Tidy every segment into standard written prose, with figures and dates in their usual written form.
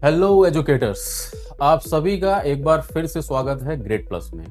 Hello educators, आप सभी का एक बार फिर से स्वागत है ग्रेड प्लस में।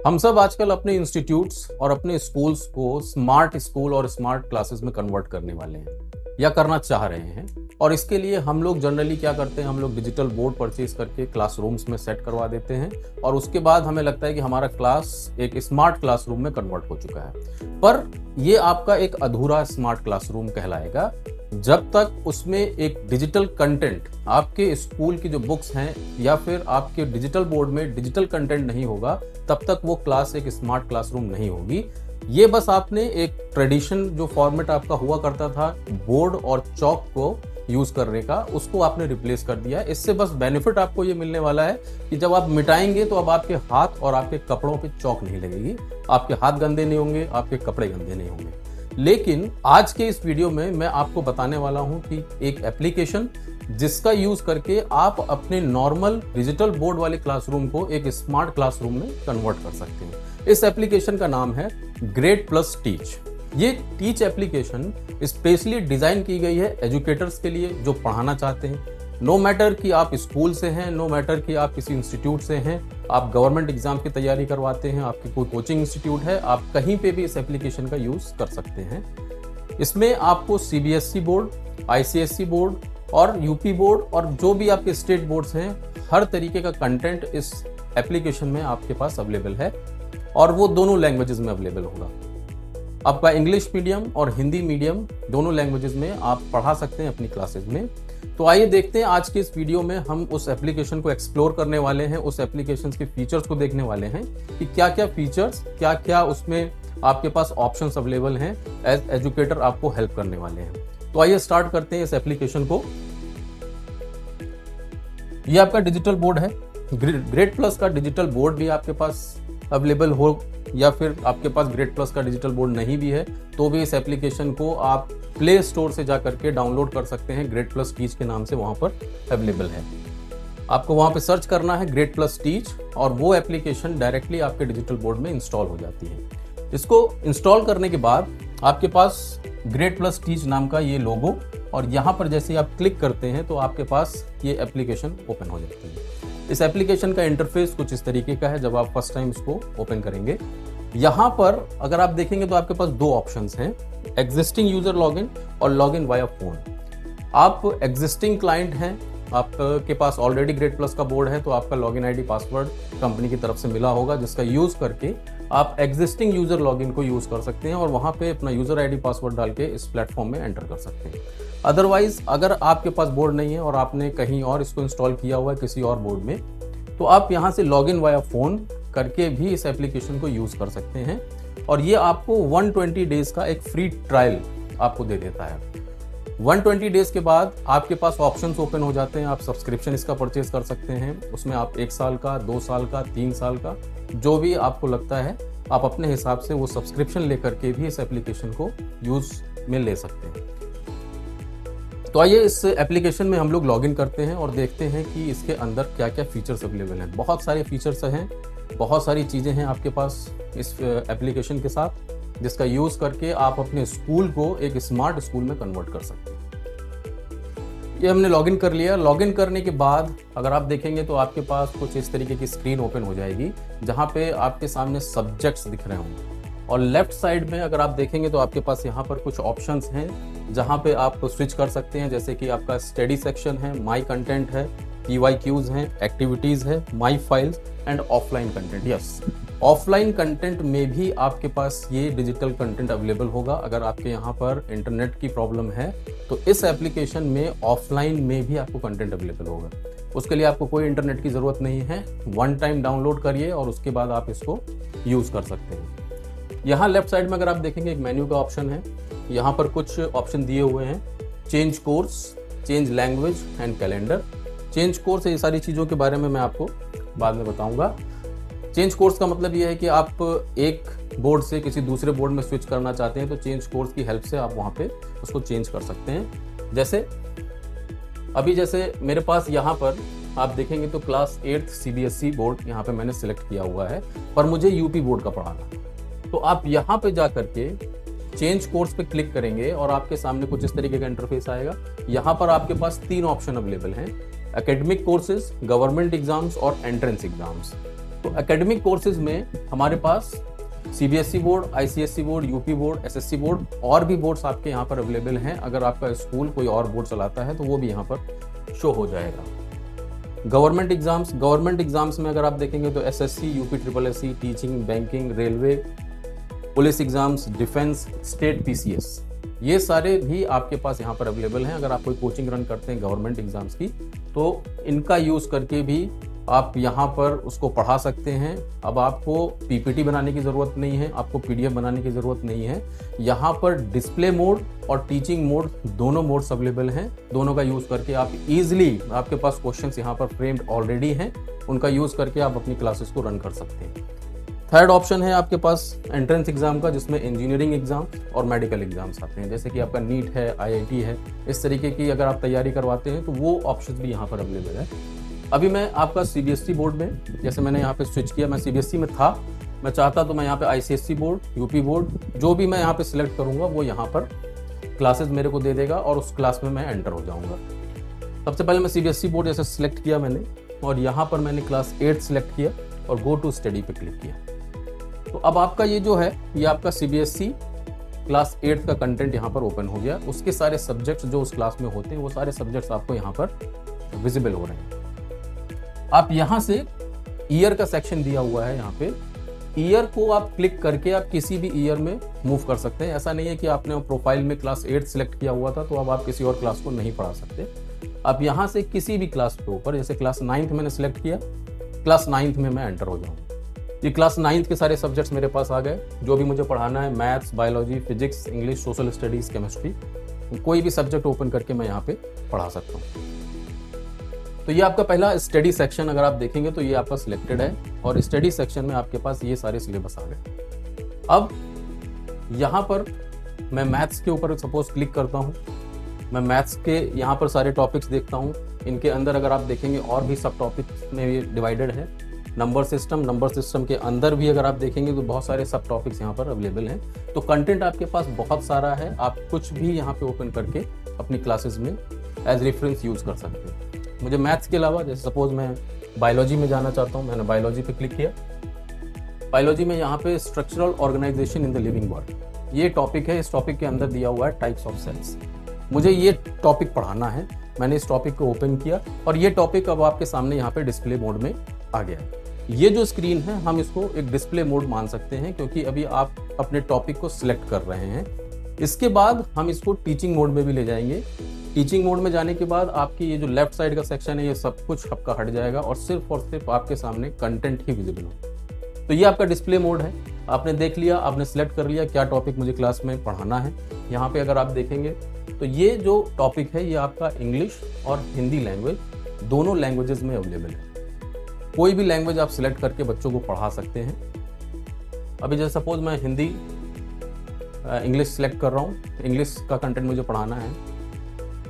हम सब आजकल अपने इंस्टीट्यूट्स और अपने स्कूल्स को स्मार्ट स्कूल और स्मार्ट क्लासेस में कन्वर्ट करने वाले हैं या करना चाह रहे हैं। और इसके लिए हम लोग जनरली क्या करते हैं, हम लोग डिजिटल बोर्ड परचेज करके क्लासरूम्स में सेट करवा देते हैं और उसके बाद हमें लगता है कि हमारा क्लास एक स्मार्ट क्लासरूम में कन्वर्ट हो चुका है। पर ये आपका एक अधूरा स्मार्ट क्लासरूम कहलाएगा जब तक उसमें एक डिजिटल कंटेंट, आपके स्कूल की जो बुक्स हैं या फिर आपके डिजिटल बोर्ड में डिजिटल कंटेंट नहीं होगा, तब तक वो क्लास एक स्मार्ट क्लासरूम नहीं होगी। ये बस आपने एक ट्रेडिशन जो फॉर्मेट आपका हुआ करता था बोर्ड और चौक को यूज करने का, उसको आपने रिप्लेस कर दिया। इससे बस बेनिफिट आपको ये मिलने वाला है कि जब आप मिटाएंगे तो अब आपके हाथ और आपके कपड़ों पे चौक नहीं लगेगी, आपके हाथ गंदे नहीं होंगे, आपके कपड़े गंदे नहीं होंगे। लेकिन आज के इस वीडियो में मैं आपको बताने वाला हूं कि एक एप्लीकेशन जिसका यूज करके आप अपने नॉर्मल डिजिटल बोर्ड वाले क्लासरूम को एक स्मार्ट क्लासरूम में कन्वर्ट कर सकते हैं। इस एप्लीकेशन का नाम है ग्रेड प्लस टीच। ये टीच एप्लीकेशन स्पेशली डिजाइन की गई है एजुकेटर्स के लिए जो पढ़ाना चाहते हैं। नो मैटर कि आप स्कूल से हैं, नो मैटर कि आप किसी इंस्टीट्यूट से हैं, आप गवर्नमेंट एग्जाम की तैयारी करवाते हैं, आपकी कोई कोचिंग इंस्टीट्यूट है, आप कहीं पे भी इस एप्लीकेशन का यूज कर सकते हैं। इसमें आपको सीबीएसई बोर्ड, आईसीएसई बोर्ड और यूपी बोर्ड और जो भी आपके स्टेट बोर्ड्स हैं, हर तरीके का कंटेंट इस एप्लीकेशन में आपके पास अवेलेबल है और वो दोनों लैंग्वेजेस में अवेलेबल होगा। आपका इंग्लिश मीडियम और हिंदी मीडियम दोनों लैंग्वेजेस में आप पढ़ा सकते हैं अपनी क्लासेस में। तो आइए देखते हैं आज के इस वीडियो में हम उस एप्लीकेशन को एक्सप्लोर करने वाले हैं, उस एप्लीकेशन के फीचर्स को देखने वाले हैं कि क्या क्या फीचर्स, क्या क्या उसमें आपके पास ऑप्शंस अवेलेबल हैं। एज एजुकेटर आपको हेल्प करने वाले हैं। तो आइए स्टार्ट करते हैं इस एप्लीकेशन को। ये आपका डिजिटल बोर्ड है। ग्रेड प्लस का डिजिटल बोर्ड भी आपके पास अवेलेबल हो या फिर आपके पास ग्रेड प्लस का डिजिटल बोर्ड नहीं भी है तो भी इस एप्लीकेशन को आप प्ले स्टोर से जा करके डाउनलोड कर सकते हैं। ग्रेड प्लस टीच के नाम से वहां पर अवेलेबल है। आपको वहां पे सर्च करना है ग्रेड प्लस टीच और वो एप्लीकेशन डायरेक्टली आपके डिजिटल बोर्ड में इंस्टॉल हो जाती है। इसको इंस्टॉल करने के बाद आपके पास ग्रेड प्लस टीच नाम का ये लोगो और यहाँ पर जैसे आप क्लिक करते हैं तो आपके पास ये एप्लीकेशन ओपन हो जाती है। इस एप्लीकेशन का इंटरफेस कुछ इस तरीके का है जब आप फर्स्ट टाइम इसको ओपन करेंगे। यहाँ पर अगर आप देखेंगे तो आपके पास दो ऑप्शंस हैं, एग्जिस्टिंग यूजर लॉगिन और लॉगिन वाया फोन। आप एग्जिस्टिंग क्लाइंट हैं, आपके पास ऑलरेडी ग्रेड प्लस का बोर्ड है तो आपका लॉगिन आईडी पासवर्ड कंपनी की तरफ से मिला होगा जिसका यूज करके आप एग्जिस्टिंग यूजर लॉगिन को यूज कर सकते हैं और वहां पे अपना यूजर आईडी पासवर्ड डाल के इस प्लेटफॉर्म में एंटर कर सकते हैं। अदरवाइज अगर आपके पास बोर्ड नहीं है और आपने कहीं और इसको इंस्टॉल किया हुआ है किसी और बोर्ड में, तो आप यहाँ से लॉगिन वाया फोन करके भी इस एप्लीकेशन को यूज कर सकते हैं और ये आपको 120 डेज का एक फ्री ट्रायल आपको दे देता है। 120 डेज के बाद आपके पास ऑप्शंस ओपन हो जाते हैं। आप सब्सक्रिप्शन इसका परचेज कर सकते हैं। उसमें आप 1 साल का, 2 साल का, 3 साल का, जो भी आपको लगता है आप अपने हिसाब से वो सब्सक्रिप्शन लेकर के भी इस एप्लीकेशन को यूज में ले सकते हैं। तो आइए इस एप्लीकेशन में हम लोग लॉगिन करते हैं और देखते हैं कि इसके अंदर क्या क्या फीचर्स अवेलेबल हैं। बहुत सारे फीचर्स हैं, बहुत सारी चीज़ें हैं आपके पास इस एप्लीकेशन के साथ जिसका यूज़ करके आप अपने स्कूल को एक स्मार्ट स्कूल में कन्वर्ट कर सकते हैं। ये हमने लॉगिन कर लिया। लॉगिन करने के बाद अगर आप देखेंगे तो आपके पास कुछ इस तरीके की स्क्रीन ओपन हो जाएगी जहाँ पे आपके सामने सब्जेक्ट्स दिख रहे होंगे और लेफ्ट साइड में अगर आप देखेंगे तो आपके पास यहाँ पर कुछ ऑप्शंस हैं जहाँ पे आप स्विच कर सकते हैं। जैसे कि आपका स्टडी सेक्शन है, माई कंटेंट है, PYQs हैं, एक्टिविटीज़ है, my files and offline content. Yes, offline content में भी आपके पास ये डिजिटल कंटेंट अवेलेबल होगा। अगर आपके यहाँ पर इंटरनेट की प्रॉब्लम है तो इस एप्लीकेशन में ऑफलाइन में भी आपको कंटेंट अवेलेबल होगा। उसके लिए आपको कोई इंटरनेट की ज़रूरत नहीं है। वन टाइम डाउनलोड करिए और उसके बाद आप इसको यूज़ कर सकते हैं। यहाँ लेफ्ट साइड में अगर आप देखेंगे एक मेन्यू का ऑप्शन है। यहाँ पर कुछ ऑप्शन दिए हुए हैं, change course, change language and calendar. Change course, ये सारी चीज़ों के बारे में मैं आपको बाद में बताऊंगा। चेंज कोर्स का मतलब ये है कि आप एक बोर्ड से किसी दूसरे बोर्ड में स्विच करना चाहते हैं तो चेंज कोर्स की हेल्प से आप वहाँ पे उसको चेंज कर सकते हैं। जैसे मेरे पास यहाँ पर आप देखेंगे तो क्लास 8th CBSE बोर्ड यहाँ पे मैंने सिलेक्ट किया हुआ है, पर मुझे यूपी बोर्ड का पढ़ाना। तो आप यहाँ पे जा करके चेंज कोर्स पे क्लिक करेंगे और आपके सामने कुछ इस तरीके का इंटरफेस आएगा। यहाँ पर आपके पास 3 ऑप्शन अवेलेबल हैं। एकेडमिक कोर्सेज, गवर्नमेंट एग्जाम्स और एंट्रेंस एग्जाम्स। तो एकेडमिक कोर्सेज में हमारे पास CBSE board, ICSE board, UP board, SSC board और भी बोर्ड्स आपके यहाँ पर अवेलेबल हैं। अगर आपका स्कूल कोई और बोर्ड चलाता है तो वो भी यहाँ पर शो हो जाएगा। गवर्नमेंट एग्जाम्स में अगर आप देखेंगे तो SSC, UP triple SC, teaching, banking, railway, police exams, defence, state PCS, ये सारे भी आपके पास यहाँ पर अवेलेबल हैं। अगर आप कोई कोचिंग रन करते हैं गवर्नमेंट एग्जाम्स की तो इनका यूज़ करके भी आप यहाँ पर उसको पढ़ा सकते हैं। अब आपको पीपीटी बनाने की ज़रूरत नहीं है, आपको पीडीएफ बनाने की ज़रूरत नहीं है। यहाँ पर डिस्प्ले मोड और टीचिंग मोड दोनों मोड्स अवेलेबल हैं। दोनों का यूज़ करके आप इजीली, आपके पास क्वेश्चंस यहाँ पर फ्रेम्ड ऑलरेडी हैं, उनका यूज़ करके आप अपनी क्लासेस को रन कर सकते हैं। थर्ड ऑप्शन है आपके पास एंट्रेंस एग्जाम का, जिसमें इंजीनियरिंग एग्जाम और मेडिकल एग्जाम्स आते हैं। जैसे कि आपका नीट है, आईआईटी है, इस तरीके की अगर आप तैयारी करवाते हैं तो वो ऑप्शन भी यहाँ पर अवेलेबल है। अभी मैं आपका सीबीएसई बोर्ड में, जैसे मैंने यहाँ पे स्विच किया, मैं सीबीएसई में था, मैं चाहता तो मैं यहाँ पे आईसीएसई बोर्ड, यूपी बोर्ड, जो भी मैं यहाँ पे सिलेक्ट करूँगा वो यहाँ पर क्लासेस मेरे को दे देगा और उस क्लास में मैं एंटर हो जाऊँगा। सबसे पहले मैं सीबीएसई बोर्ड जैसे सिलेक्ट किया मैंने, और यहाँ पर मैंने क्लास 8 सिलेक्ट किया और गो टू स्टडी पे क्लिक किया। तो अब आपका ये जो है, ये आपका सीबीएसई क्लास 8 का कंटेंट यहाँ पर ओपन हो गया। उसके सारे सब्जेक्ट्स जो उस क्लास में होते हैं वो सारे सब्जेक्ट्स आपको यहाँ पर विजिबल हो रहे हैं। आप यहाँ से ईयर का सेक्शन दिया हुआ है, यहाँ पे ईयर को आप क्लिक करके आप किसी भी ईयर में मूव कर सकते हैं। ऐसा नहीं है कि आपने प्रोफाइल में क्लास 8 सिलेक्ट किया हुआ था तो अब आप किसी और क्लास को नहीं पढ़ा सकते। आप यहाँ से किसी भी क्लास के ऊपर, जैसे क्लास 9th मैंने सिलेक्ट किया, क्लास 9th में मैं एंटर हो जाऊँगा। ये क्लास 9th के सारे सब्जेक्ट्स मेरे पास आ गए, जो भी मुझे पढ़ाना है, maths, biology, physics, English, social studies, chemistry, कोई भी सब्जेक्ट ओपन करके मैं यहाँ पे पढ़ा सकता हूँ। तो ये आपका पहला स्टडी सेक्शन अगर आप देखेंगे तो ये आपका सिलेक्टेड है और स्टडी सेक्शन में आपके पास ये सारे सिलेबस आ गए। अब यहाँ पर मैं मैथ्स के ऊपर सपोज क्लिक करता हूँ, मैं मैथ्स के यहाँ पर सारे टॉपिक्स देखता हूँ। इनके अंदर अगर आप देखेंगे और भी सब टॉपिक्स में ये डिवाइडेड है। नंबर सिस्टम के अंदर भी अगर आप देखेंगे तो बहुत सारे सब टॉपिक्स यहाँ पर अवेलेबल हैं। तो कंटेंट आपके पास बहुत सारा है, आप कुछ भी यहाँ पे ओपन करके अपनी क्लासेस में एज रेफरेंस यूज़ कर सकते हैं। मुझे मैथ्स के अलावा, जैसे सपोज मैं बायोलॉजी में जाना चाहता हूँ, मैंने बायोलॉजी पे क्लिक किया। बायोलॉजी में यहाँ पे structural organisation in the living world, ये टॉपिक है। इस टॉपिक के अंदर दिया हुआ है टाइप्स ऑफ सेल्स। मुझे ये टॉपिक पढ़ाना है, मैंने इस टॉपिक को ओपन किया और ये टॉपिक अब आपके सामने यहाँ पे डिस्प्ले मोड में आ गया है। ये जो स्क्रीन है हम इसको एक डिस्प्ले मोड मान सकते हैं, क्योंकि अभी आप अपने टॉपिक को सिलेक्ट कर रहे हैं। इसके बाद हम इसको टीचिंग मोड में भी ले जाएंगे। टीचिंग मोड में जाने के बाद आपकी ये जो लेफ्ट साइड का सेक्शन है ये सब कुछ आपका हट जाएगा और सिर्फ आपके सामने कंटेंट ही विजिबल हो। तो ये आपका डिस्प्ले मोड है। आपने देख लिया, आपने सिलेक्ट कर लिया क्या टॉपिक मुझे क्लास में पढ़ाना है। यहाँ पे अगर आप देखेंगे तो ये जो टॉपिक है ये आपका इंग्लिश और हिंदी लैंग्वेज, दोनों लैंग्वेजेस में अवेलेबल है। कोई भी लैंग्वेज आप सिलेक्ट करके बच्चों को पढ़ा सकते हैं। अभी जैसे सपोज मैं हिंदी इंग्लिश सिलेक्ट कर रहा हूँ, इंग्लिश का कंटेंट मुझे पढ़ाना है।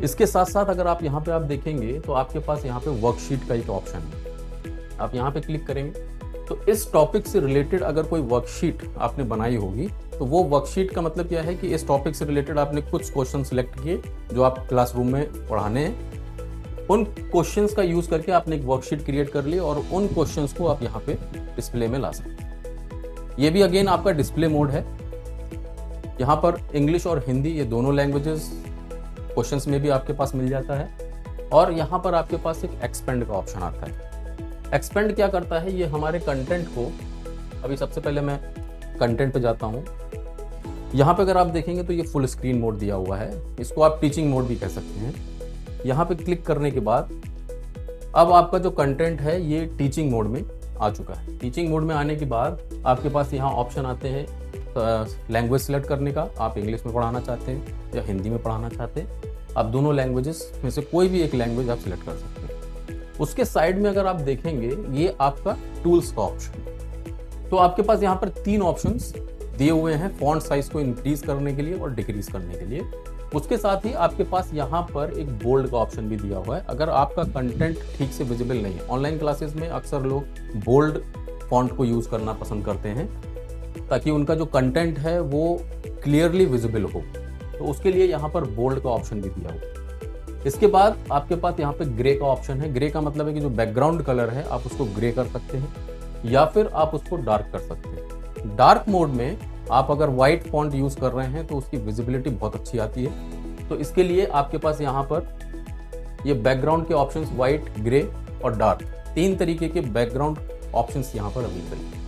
इसके साथ साथ अगर आप यहाँ पे आप देखेंगे तो आपके पास यहाँ पे वर्कशीट का एक ऑप्शन है। आप यहाँ पे क्लिक करेंगे तो इस टॉपिक से रिलेटेड अगर कोई वर्कशीट आपने बनाई होगी तो वो वर्कशीट का मतलब क्या है कि इस टॉपिक से रिलेटेड आपने कुछ क्वेश्चन सिलेक्ट किए जो आप क्लासरूम में पढ़ाने हैं। उन क्वेश्चंस का यूज करके आपने एक वर्कशीट क्रिएट कर ली और उन क्वेश्चंस को आप यहाँ पे डिस्प्ले में ला सकते हैं। ये भी अगेन आपका डिस्प्ले मोड है। यहाँ पर इंग्लिश और हिंदी ये दोनों लैंग्वेजेस क्वेश्चंस में भी आपके पास मिल जाता है। और यहाँ पर आपके पास एक एक्सपेंड का ऑप्शन आता है। एक्सपेंड क्या करता है, ये हमारे कंटेंट को, अभी सबसे पहले मैं कंटेंट पे जाता हूँ। यहाँ पे अगर आप देखेंगे तो ये फुल स्क्रीन मोड दिया हुआ है, इसको आप टीचिंग मोड भी कह सकते हैं। यहाँ पे क्लिक करने के बाद अब आपका जो कंटेंट है ये टीचिंग मोड में आ चुका है। टीचिंग मोड में आने के बाद आपके पास यहाँ ऑप्शन आते हैं लैंग्वेज सेलेक्ट करने का। आप इंग्लिश में पढ़ाना चाहते हैं या हिंदी में पढ़ाना चाहते हैं, आप दोनों लैंग्वेजेस में से कोई भी एक लैंग्वेज आप सिलेक्ट कर सकते हैं। उसके साइड में अगर आप देखेंगे ये आपका टूल्स का ऑप्शन। तो आपके पास यहाँ पर 3 ऑप्शंस दिए हुए हैं फॉन्ट साइज को इंक्रीज करने के लिए और डिक्रीज करने के लिए। उसके साथ ही आपके पास यहाँ पर एक बोल्ड का ऑप्शन भी दिया हुआ है। अगर आपका कंटेंट ठीक से विजिबल नहीं है, ऑनलाइन क्लासेस में अक्सर लोग बोल्ड फॉन्ट को यूज करना पसंद करते हैं ताकि उनका जो कंटेंट है वो क्लियरली विजिबल हो, तो उसके लिए यहाँ पर बोल्ड का ऑप्शन भी दिया हुआ है। इसके बाद आपके पास यहाँ पे ग्रे का ऑप्शन है। ग्रे का मतलब है कि जो बैकग्राउंड कलर है आप उसको ग्रे कर सकते हैं या फिर आप उसको डार्क कर सकते हैं। डार्क मोड में आप अगर व्हाइट फॉन्ट यूज कर रहे हैं तो उसकी विजिबिलिटी बहुत अच्छी आती है। तो इसके लिए आपके पास यहाँ पर ये बैकग्राउंड के ऑप्शंस व्हाइट, ग्रे और डार्क, 3 तरीके के बैकग्राउंड ऑप्शंस यहाँ पर अवेलेबल है।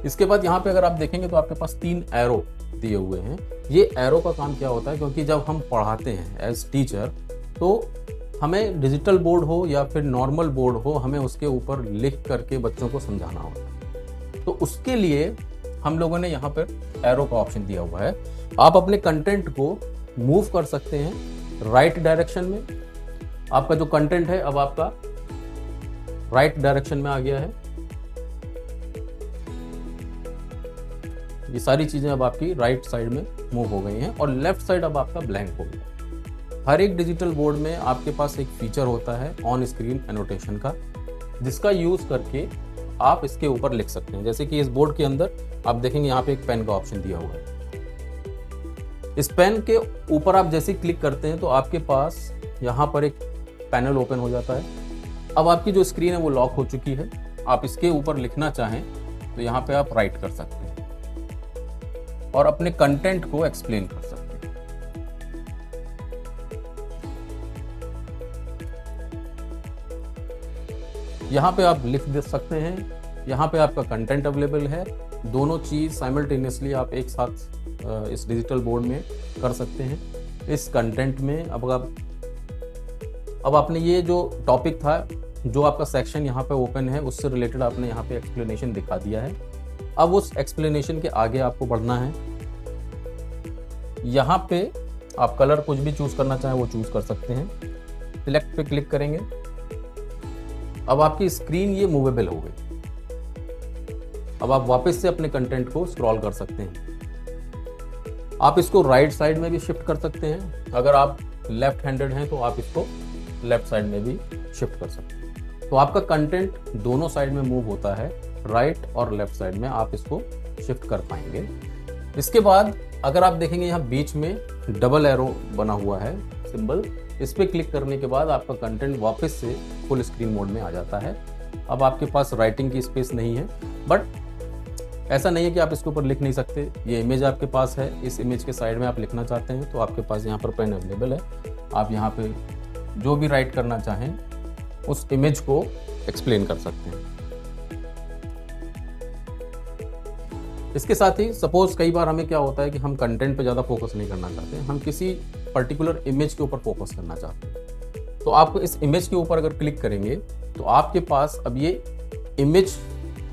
इसके बाद यहाँ पे अगर आप देखेंगे तो आपके पास 3 एरो दिए हुए हैं। ये एरो का काम क्या होता है, क्योंकि जब हम पढ़ाते हैं एज टीचर तो हमें डिजिटल बोर्ड हो या फिर नॉर्मल बोर्ड हो, हमें उसके ऊपर लिख करके बच्चों को समझाना होता है। तो उसके लिए हम लोगों ने यहाँ पर एरो का ऑप्शन दिया हुआ है। आप अपने कंटेंट को मूव कर सकते हैं राइट डायरेक्शन में। आपका जो कंटेंट है अब आपका राइट डायरेक्शन में आ गया है। ये सारी चीजें अब आपकी राइट साइड में मूव हो गई हैं और लेफ्ट साइड अब आपका ब्लैंक हो गया। हर एक डिजिटल बोर्ड में आपके पास एक फीचर होता है ऑन स्क्रीन एनोटेशन का, जिसका यूज करके आप इसके ऊपर लिख सकते हैं। जैसे कि इस बोर्ड के अंदर आप देखेंगे यहाँ पे एक पेन का ऑप्शन दिया हुआ है। इस पेन के ऊपर आप जैसे क्लिक करते हैं तो आपके पास यहाँ पर एक पैनल ओपन हो जाता है। अब आपकी जो स्क्रीन है वो लॉक हो चुकी है। आप इसके ऊपर लिखना चाहें तो यहाँ पे आप राइट कर सकते हैं और अपने कंटेंट को एक्सप्लेन कर सकते हैं। यहाँ पे आप लिख दे सकते हैं, यहाँ पे आपका कंटेंट अवेलेबल है। दोनों चीज साइमल्टेनियसली आप एक साथ इस डिजिटल बोर्ड में कर सकते हैं। इस कंटेंट में अब आपने ये जो टॉपिक था, जो आपका सेक्शन यहाँ पे ओपन है, उससे रिलेटेड आपने यहाँ पे एक्सप्लेनेशन दिखा दिया है। अब उस एक्सप्लेनेशन के आगे आपको बढ़ना है। यहाँ पे आप कलर कुछ भी चूज करना चाहें वो चूज कर सकते हैं। सिलेक्ट पे क्लिक करेंगे। अब आपकी स्क्रीन ये मूवेबल हो गई। अब आप वापस से अपने कंटेंट को स्क्रॉल कर सकते हैं। आप इसको राइट साइड में भी शिफ्ट कर सकते हैं। अगर आप लेफ्ट हैंडेड हैं तो आप इसको लेफ्ट साइड में भी शिफ्ट कर सकते हैं। तो आपका कंटेंट दोनों साइड में मूव होता है, राइट और लेफ्ट साइड में आप इसको शिफ्ट कर पाएंगे। इसके बाद अगर आप देखेंगे यहाँ बीच में डबल एरो बना हुआ है सिंबल, इस पे क्लिक करने के बाद आपका कंटेंट वापस से फुल स्क्रीन मोड में आ जाता है। अब आपके पास राइटिंग की स्पेस नहीं है, बट ऐसा नहीं है कि आप इसके ऊपर लिख नहीं सकते। ये इमेज आपके पास है, इस इमेज के साइड में आप लिखना चाहते हैं तो आपके पास यहाँ पर पेन अवेलेबल है। आप यहाँ पे जो भी राइट करना चाहें उस इमेज को एक्सप्लेन कर सकते हैं। इसके साथ ही सपोज कई बार हमें क्या होता है कि हम कंटेंट पे ज़्यादा फोकस नहीं करना चाहते, हम किसी पर्टिकुलर इमेज के ऊपर फोकस करना चाहते हैं। तो आप इस इमेज के ऊपर अगर क्लिक करेंगे तो आपके पास अब ये इमेज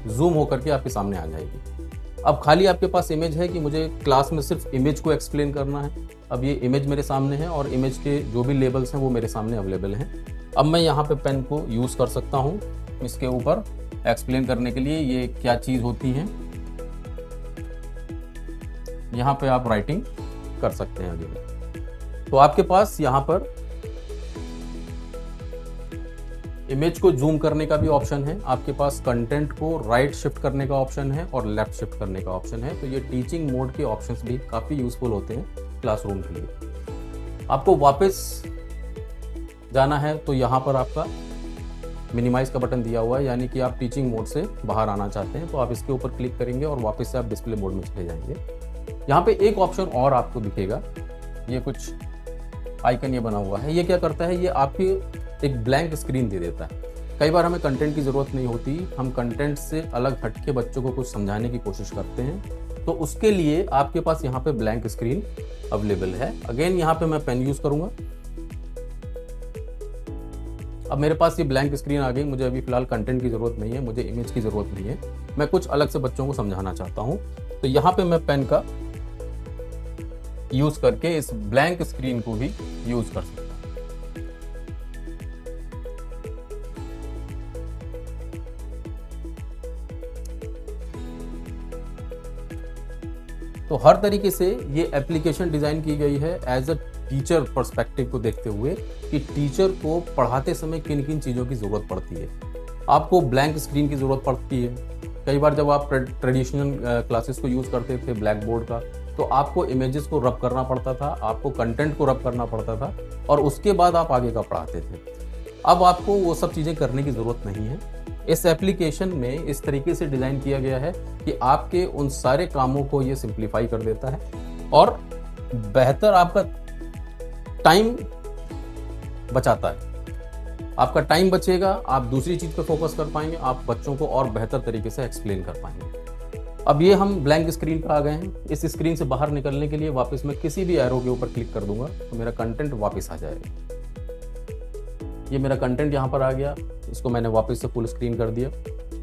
जूम होकर के आपके सामने आ जाएगी। अब खाली आपके पास इमेज है कि मुझे क्लास में सिर्फ इमेज को एक्सप्लेन करना है। अब ये इमेज मेरे सामने है और इमेज के जो भी लेबल्स हैं वो मेरे सामने अवेलेबल हैं। अब मैं यहाँ पे पेन को यूज़ कर सकता हूँ इसके ऊपर एक्सप्लेन करने के लिए ये क्या चीज़ होती है। यहाँ पे आप राइटिंग कर सकते हैं अगेन। तो आपके पास यहाँ पर इमेज को जूम करने का भी ऑप्शन है, आपके पास कंटेंट को राइट शिफ्ट करने का ऑप्शन है और लेफ्ट शिफ्ट करने का ऑप्शन है। तो ये टीचिंग मोड के ऑप्शंस भी काफ़ी यूजफुल होते हैं क्लासरूम के लिए। आपको वापस जाना है तो यहाँ पर आपका मिनिमाइज का बटन दिया हुआ है, यानी कि आप टीचिंग मोड से बाहर आना चाहते हैं तो आप इसके ऊपर क्लिक करेंगे और वापस से आप डिस्प्ले मोड में चले जाएंगे। यहाँ पे एक ऑप्शन और आपको दिखेगा, ये कुछ आइकन ये बना हुआ है। ये क्या करता है, ये आपकी एक ब्लैंक स्क्रीन दे देता है। कई बार हमें कंटेंट की ज़रूरत नहीं होती, हम कंटेंट से अलग हटके बच्चों को कुछ समझाने की कोशिश करते हैं, तो उसके लिए आपके पास यहाँ पे ब्लैंक स्क्रीन अवेलेबल है। अगेन यहाँ पे मैं पेन यूज़ करूँगा। अब मेरे पास ये ब्लैंक स्क्रीन आ गई। मुझे अभी फिलहाल कंटेंट की ज़रूरत नहीं है, मुझे इमेज की ज़रूरत नहीं है, मैं कुछ अलग से बच्चों को समझाना चाहता हूँ। तो यहाँ पे मैं पेन का यूज़ करके इस ब्लैंक स्क्रीन को भी यूज़ कर सकता हूँ। तो हर तरीके से ये एप्लीकेशन डिज़ाइन की गई है एज अ टीचर पर्सपेक्टिव को देखते हुए कि टीचर को पढ़ाते समय किन किन चीज़ों की ज़रूरत पड़ती है। आपको ब्लैंक स्क्रीन की ज़रूरत पड़ती है। कई बार जब आप ट्रेडिशनल क्लासेस को यूज़ करते थे ब्लैक बोर्ड का, तो आपको इमेजेस को रब करना पड़ता था, आपको कंटेंट को रब करना पड़ता था और उसके बाद आप आगे का पढ़ाते थे। अब आपको वो सब चीज़ें करने की ज़रूरत नहीं है। इस एप्लीकेशन में इस तरीके से डिज़ाइन किया गया है कि आपके उन सारे कामों को ये सिंप्लीफाई कर देता है और बेहतर आपका टाइम बचाता है। आपका टाइम बचेगा, आप दूसरी चीज़ पे फोकस कर पाएंगे, आप बच्चों को और बेहतर तरीके से एक्सप्लेन कर पाएंगे। अब ये हम ब्लैंक स्क्रीन पर आ गए हैं। इस स्क्रीन से बाहर निकलने के लिए वापस मैं किसी भी एरो के ऊपर क्लिक कर दूंगा तो मेरा कंटेंट वापस आ जाएगा। ये मेरा कंटेंट यहाँ पर आ गया, इसको मैंने वापस से फुल स्क्रीन कर दिया।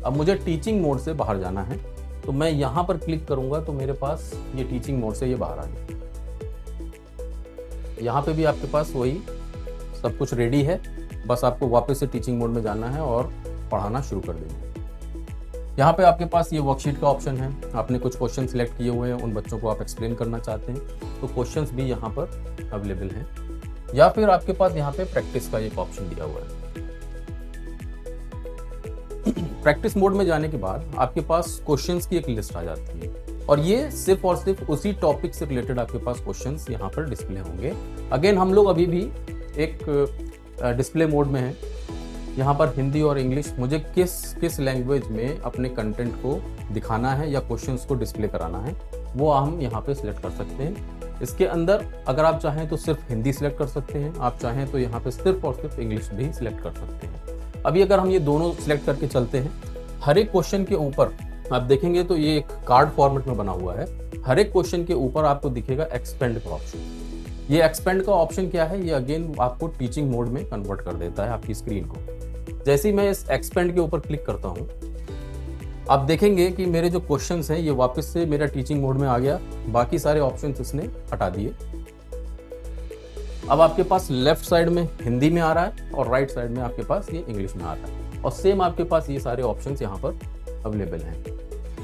अब मुझे टीचिंग मोड से बाहर जाना है तो मैं यहाँ पर क्लिक करूँगा तो मेरे पास ये टीचिंग मोड से ये बाहर आ गया। यहाँ पे भी आपके पास वही सब कुछ रेडी है, बस आपको वापस से टीचिंग मोड में जाना है और पढ़ाना शुरू कर देंगे। यहाँ पे आपके पास ये वर्कशीट का ऑप्शन है। आपने कुछ क्वेश्चन सिलेक्ट किए हुए हैं, उन बच्चों को आप एक्सप्लेन करना चाहते हैं तो क्वेश्चंस भी यहाँ पर अवेलेबल हैं, या फिर आपके पास यहाँ पे प्रैक्टिस का एक ऑप्शन दिया हुआ है। प्रैक्टिस मोड में जाने के बाद आपके पास क्वेश्चंस की एक लिस्ट आ जाती है और ये सिर्फ और सिर्फ उसी टॉपिक से रिलेटेड आपके पास क्वेश्चंस यहाँ पर डिस्प्ले होंगे। अगेन हम लोग अभी भी एक डिस्प्ले मोड में है। यहाँ पर हिंदी और इंग्लिश, मुझे किस लैंग्वेज में अपने कंटेंट को दिखाना है या क्वेश्चंस को डिस्प्ले कराना है वो हम यहाँ पे सिलेक्ट कर सकते हैं। इसके अंदर अगर आप चाहें तो सिर्फ हिंदी सिलेक्ट कर सकते हैं, आप चाहें तो यहाँ पे सिर्फ और सिर्फ इंग्लिश भी सिलेक्ट कर सकते हैं। अभी अगर हम ये दोनों सिलेक्ट करके चलते हैं, हर एक क्वेश्चन के ऊपर आप देखेंगे तो ये एक कार्ड फॉर्मेट में बना हुआ है। हर एक क्वेश्चन के ऊपर आपको दिखेगा एक्सपेंड का ऑप्शन। ये एक्सपेंड का ऑप्शन क्या है, ये अगेन आपको टीचिंग मोड में कन्वर्ट कर देता है आपकी स्क्रीन को। जैसे ही मैं इस एक्सपेंड के ऊपर क्लिक करता हूँ, आप देखेंगे कि मेरे जो क्वेश्चंस हैं ये वापस से मेरा टीचिंग मोड में आ गया। बाकी सारे ऑप्शंस इसने हटा दिए। अब आपके पास लेफ्ट साइड में हिंदी में आ रहा है और राइट साइड में आपके पास ये इंग्लिश में आ रहा है और सेम आपके पास ये सारे ऑप्शंस यहाँ पर अवेलेबल हैं।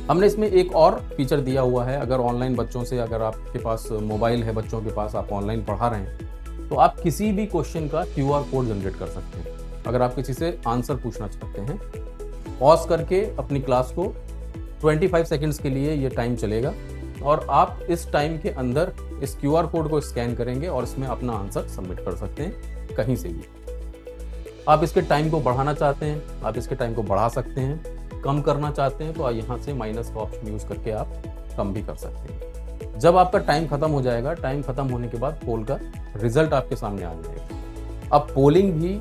हमने इसमें एक और फीचर दिया हुआ है, अगर ऑनलाइन बच्चों से, अगर आपके पास मोबाइल है बच्चों के पास, आप ऑनलाइन पढ़ा रहे हैं तो आप किसी भी क्वेश्चन का QR कोड जनरेट कर सकते हैं। अगर आप किसी से आंसर पूछना चाहते हैं, पॉज करके अपनी क्लास को 25 सेकंड्स के लिए ये टाइम चलेगा और आप इस टाइम के अंदर इस QR कोड को स्कैन करेंगे और इसमें अपना आंसर सबमिट कर सकते हैं कहीं से भी। आप इसके टाइम को बढ़ाना चाहते हैं, आप इसके टाइम को बढ़ा सकते हैं। कम करना चाहते हैं तो यहाँ से माइनस का ऑप्शन यूज करके आप कम भी कर सकते हैं। जब आपका टाइम खत्म हो जाएगा, टाइम खत्म होने के बाद पोल का रिजल्ट आपके सामने आ जाएगा। अब पोलिंग भी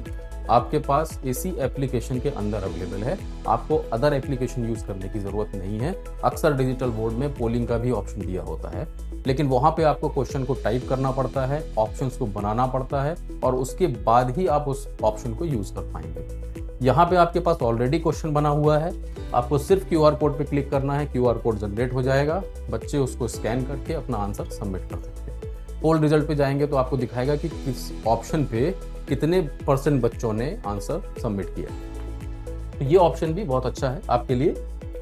आपके पास इसी एप्लीकेशन के अंदर अवेलेबल है, आपको अदर एप्लीकेशन यूज करने की जरूरत नहीं है। अक्सर डिजिटल बोर्ड में पोलिंग का भी ऑप्शन दिया होता है, लेकिन वहां पे आपको क्वेश्चन को टाइप करना पड़ता है, ऑप्शंस को बनाना पड़ता है और उसके बाद ही आप उस ऑप्शन को यूज कर पाएंगे। यहाँ पे आपके पास ऑलरेडी क्वेश्चन बना हुआ है, आपको सिर्फ QR कोड पे क्लिक करना है, QR कोड जनरेट हो जाएगा, बच्चे उसको स्कैन करके अपना आंसर सबमिट कर सकते हैं। पोल रिजल्ट पे जाएंगे तो आपको दिखाएगा कि किस ऑप्शन पे कितने % बच्चों ने आंसर सबमिट किया। ये ऑप्शन भी बहुत अच्छा है आपके लिए,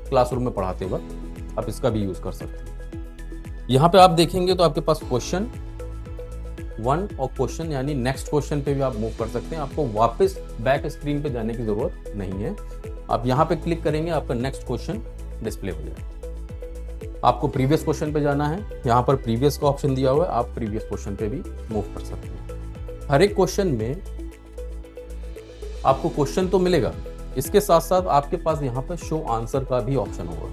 क्लासरूम में पढ़ाते वक्त आप इसका भी यूज कर सकते हैं। यहाँ पे आप देखेंगे तो आपके पास क्वेश्चन 1 और क्वेश्चन यानी नेक्स्ट क्वेश्चन पे भी आप मूव कर सकते हैं। आपको वापस बैक स्क्रीन पे जाने की जरूरत नहीं है। आप यहाँ पे क्लिक करेंगे, आपका नेक्स्ट क्वेश्चन डिस्प्ले हो जाएगा। आपको प्रीवियस क्वेश्चन पे जाना है, यहाँ पर प्रीवियस का ऑप्शन दिया हुआ है, आप प्रीवियस क्वेश्चन पे भी मूव कर सकते हैं। हर एक क्वेश्चन में आपको क्वेश्चन तो मिलेगा, इसके साथ साथ आपके पास यहाँ पर शो आंसर का भी ऑप्शन होगा।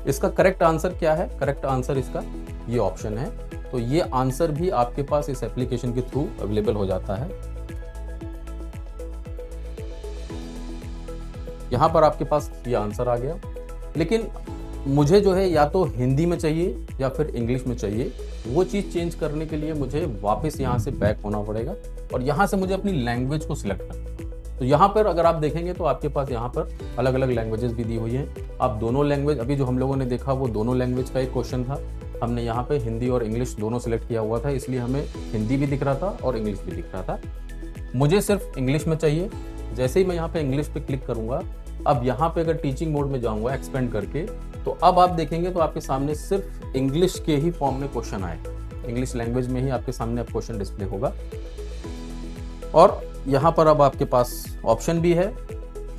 इसका करेक्ट आंसर क्या है, करेक्ट आंसर इसका ये ऑप्शन है, तो ये आंसर भी आपके पास इस एप्लीकेशन के थ्रू अवेलेबल हो जाता है। यहां पर आपके पास ये आंसर आ गया, लेकिन मुझे जो है या तो हिंदी में चाहिए या फिर इंग्लिश में चाहिए। वो चीज़ चेंज करने के लिए मुझे वापस यहाँ से बैक होना पड़ेगा और यहाँ से मुझे अपनी लैंग्वेज को सिलेक्ट करना। तो यहाँ पर अगर आप देखेंगे तो आपके पास यहाँ पर अलग अलग लैंग्वेजेस भी दी हुई हैं। आप दोनों लैंग्वेज, अभी जो हम लोगों ने देखा वो दोनों लैंग्वेज का एक क्वेश्चन था। हमने यहाँ पे हिंदी और इंग्लिश दोनों सिलेक्ट किया हुआ था, इसलिए हमें हिंदी भी दिख रहा था और इंग्लिश भी दिख रहा था। मुझे सिर्फ इंग्लिश में चाहिए। जैसे ही मैं यहाँ पे इंग्लिश पे क्लिक करूँगा, अब यहाँ पे अगर टीचिंग मोड में जाऊँगा एक्सपेंड करके, तो अब आप देखेंगे तो आपके सामने सिर्फ इंग्लिश के ही फॉर्म में क्वेश्चन आए, इंग्लिश लैंग्वेज में ही आपके सामने अब क्वेश्चन डिस्प्ले होगा। और यहाँ पर अब आपके पास ऑप्शन भी है,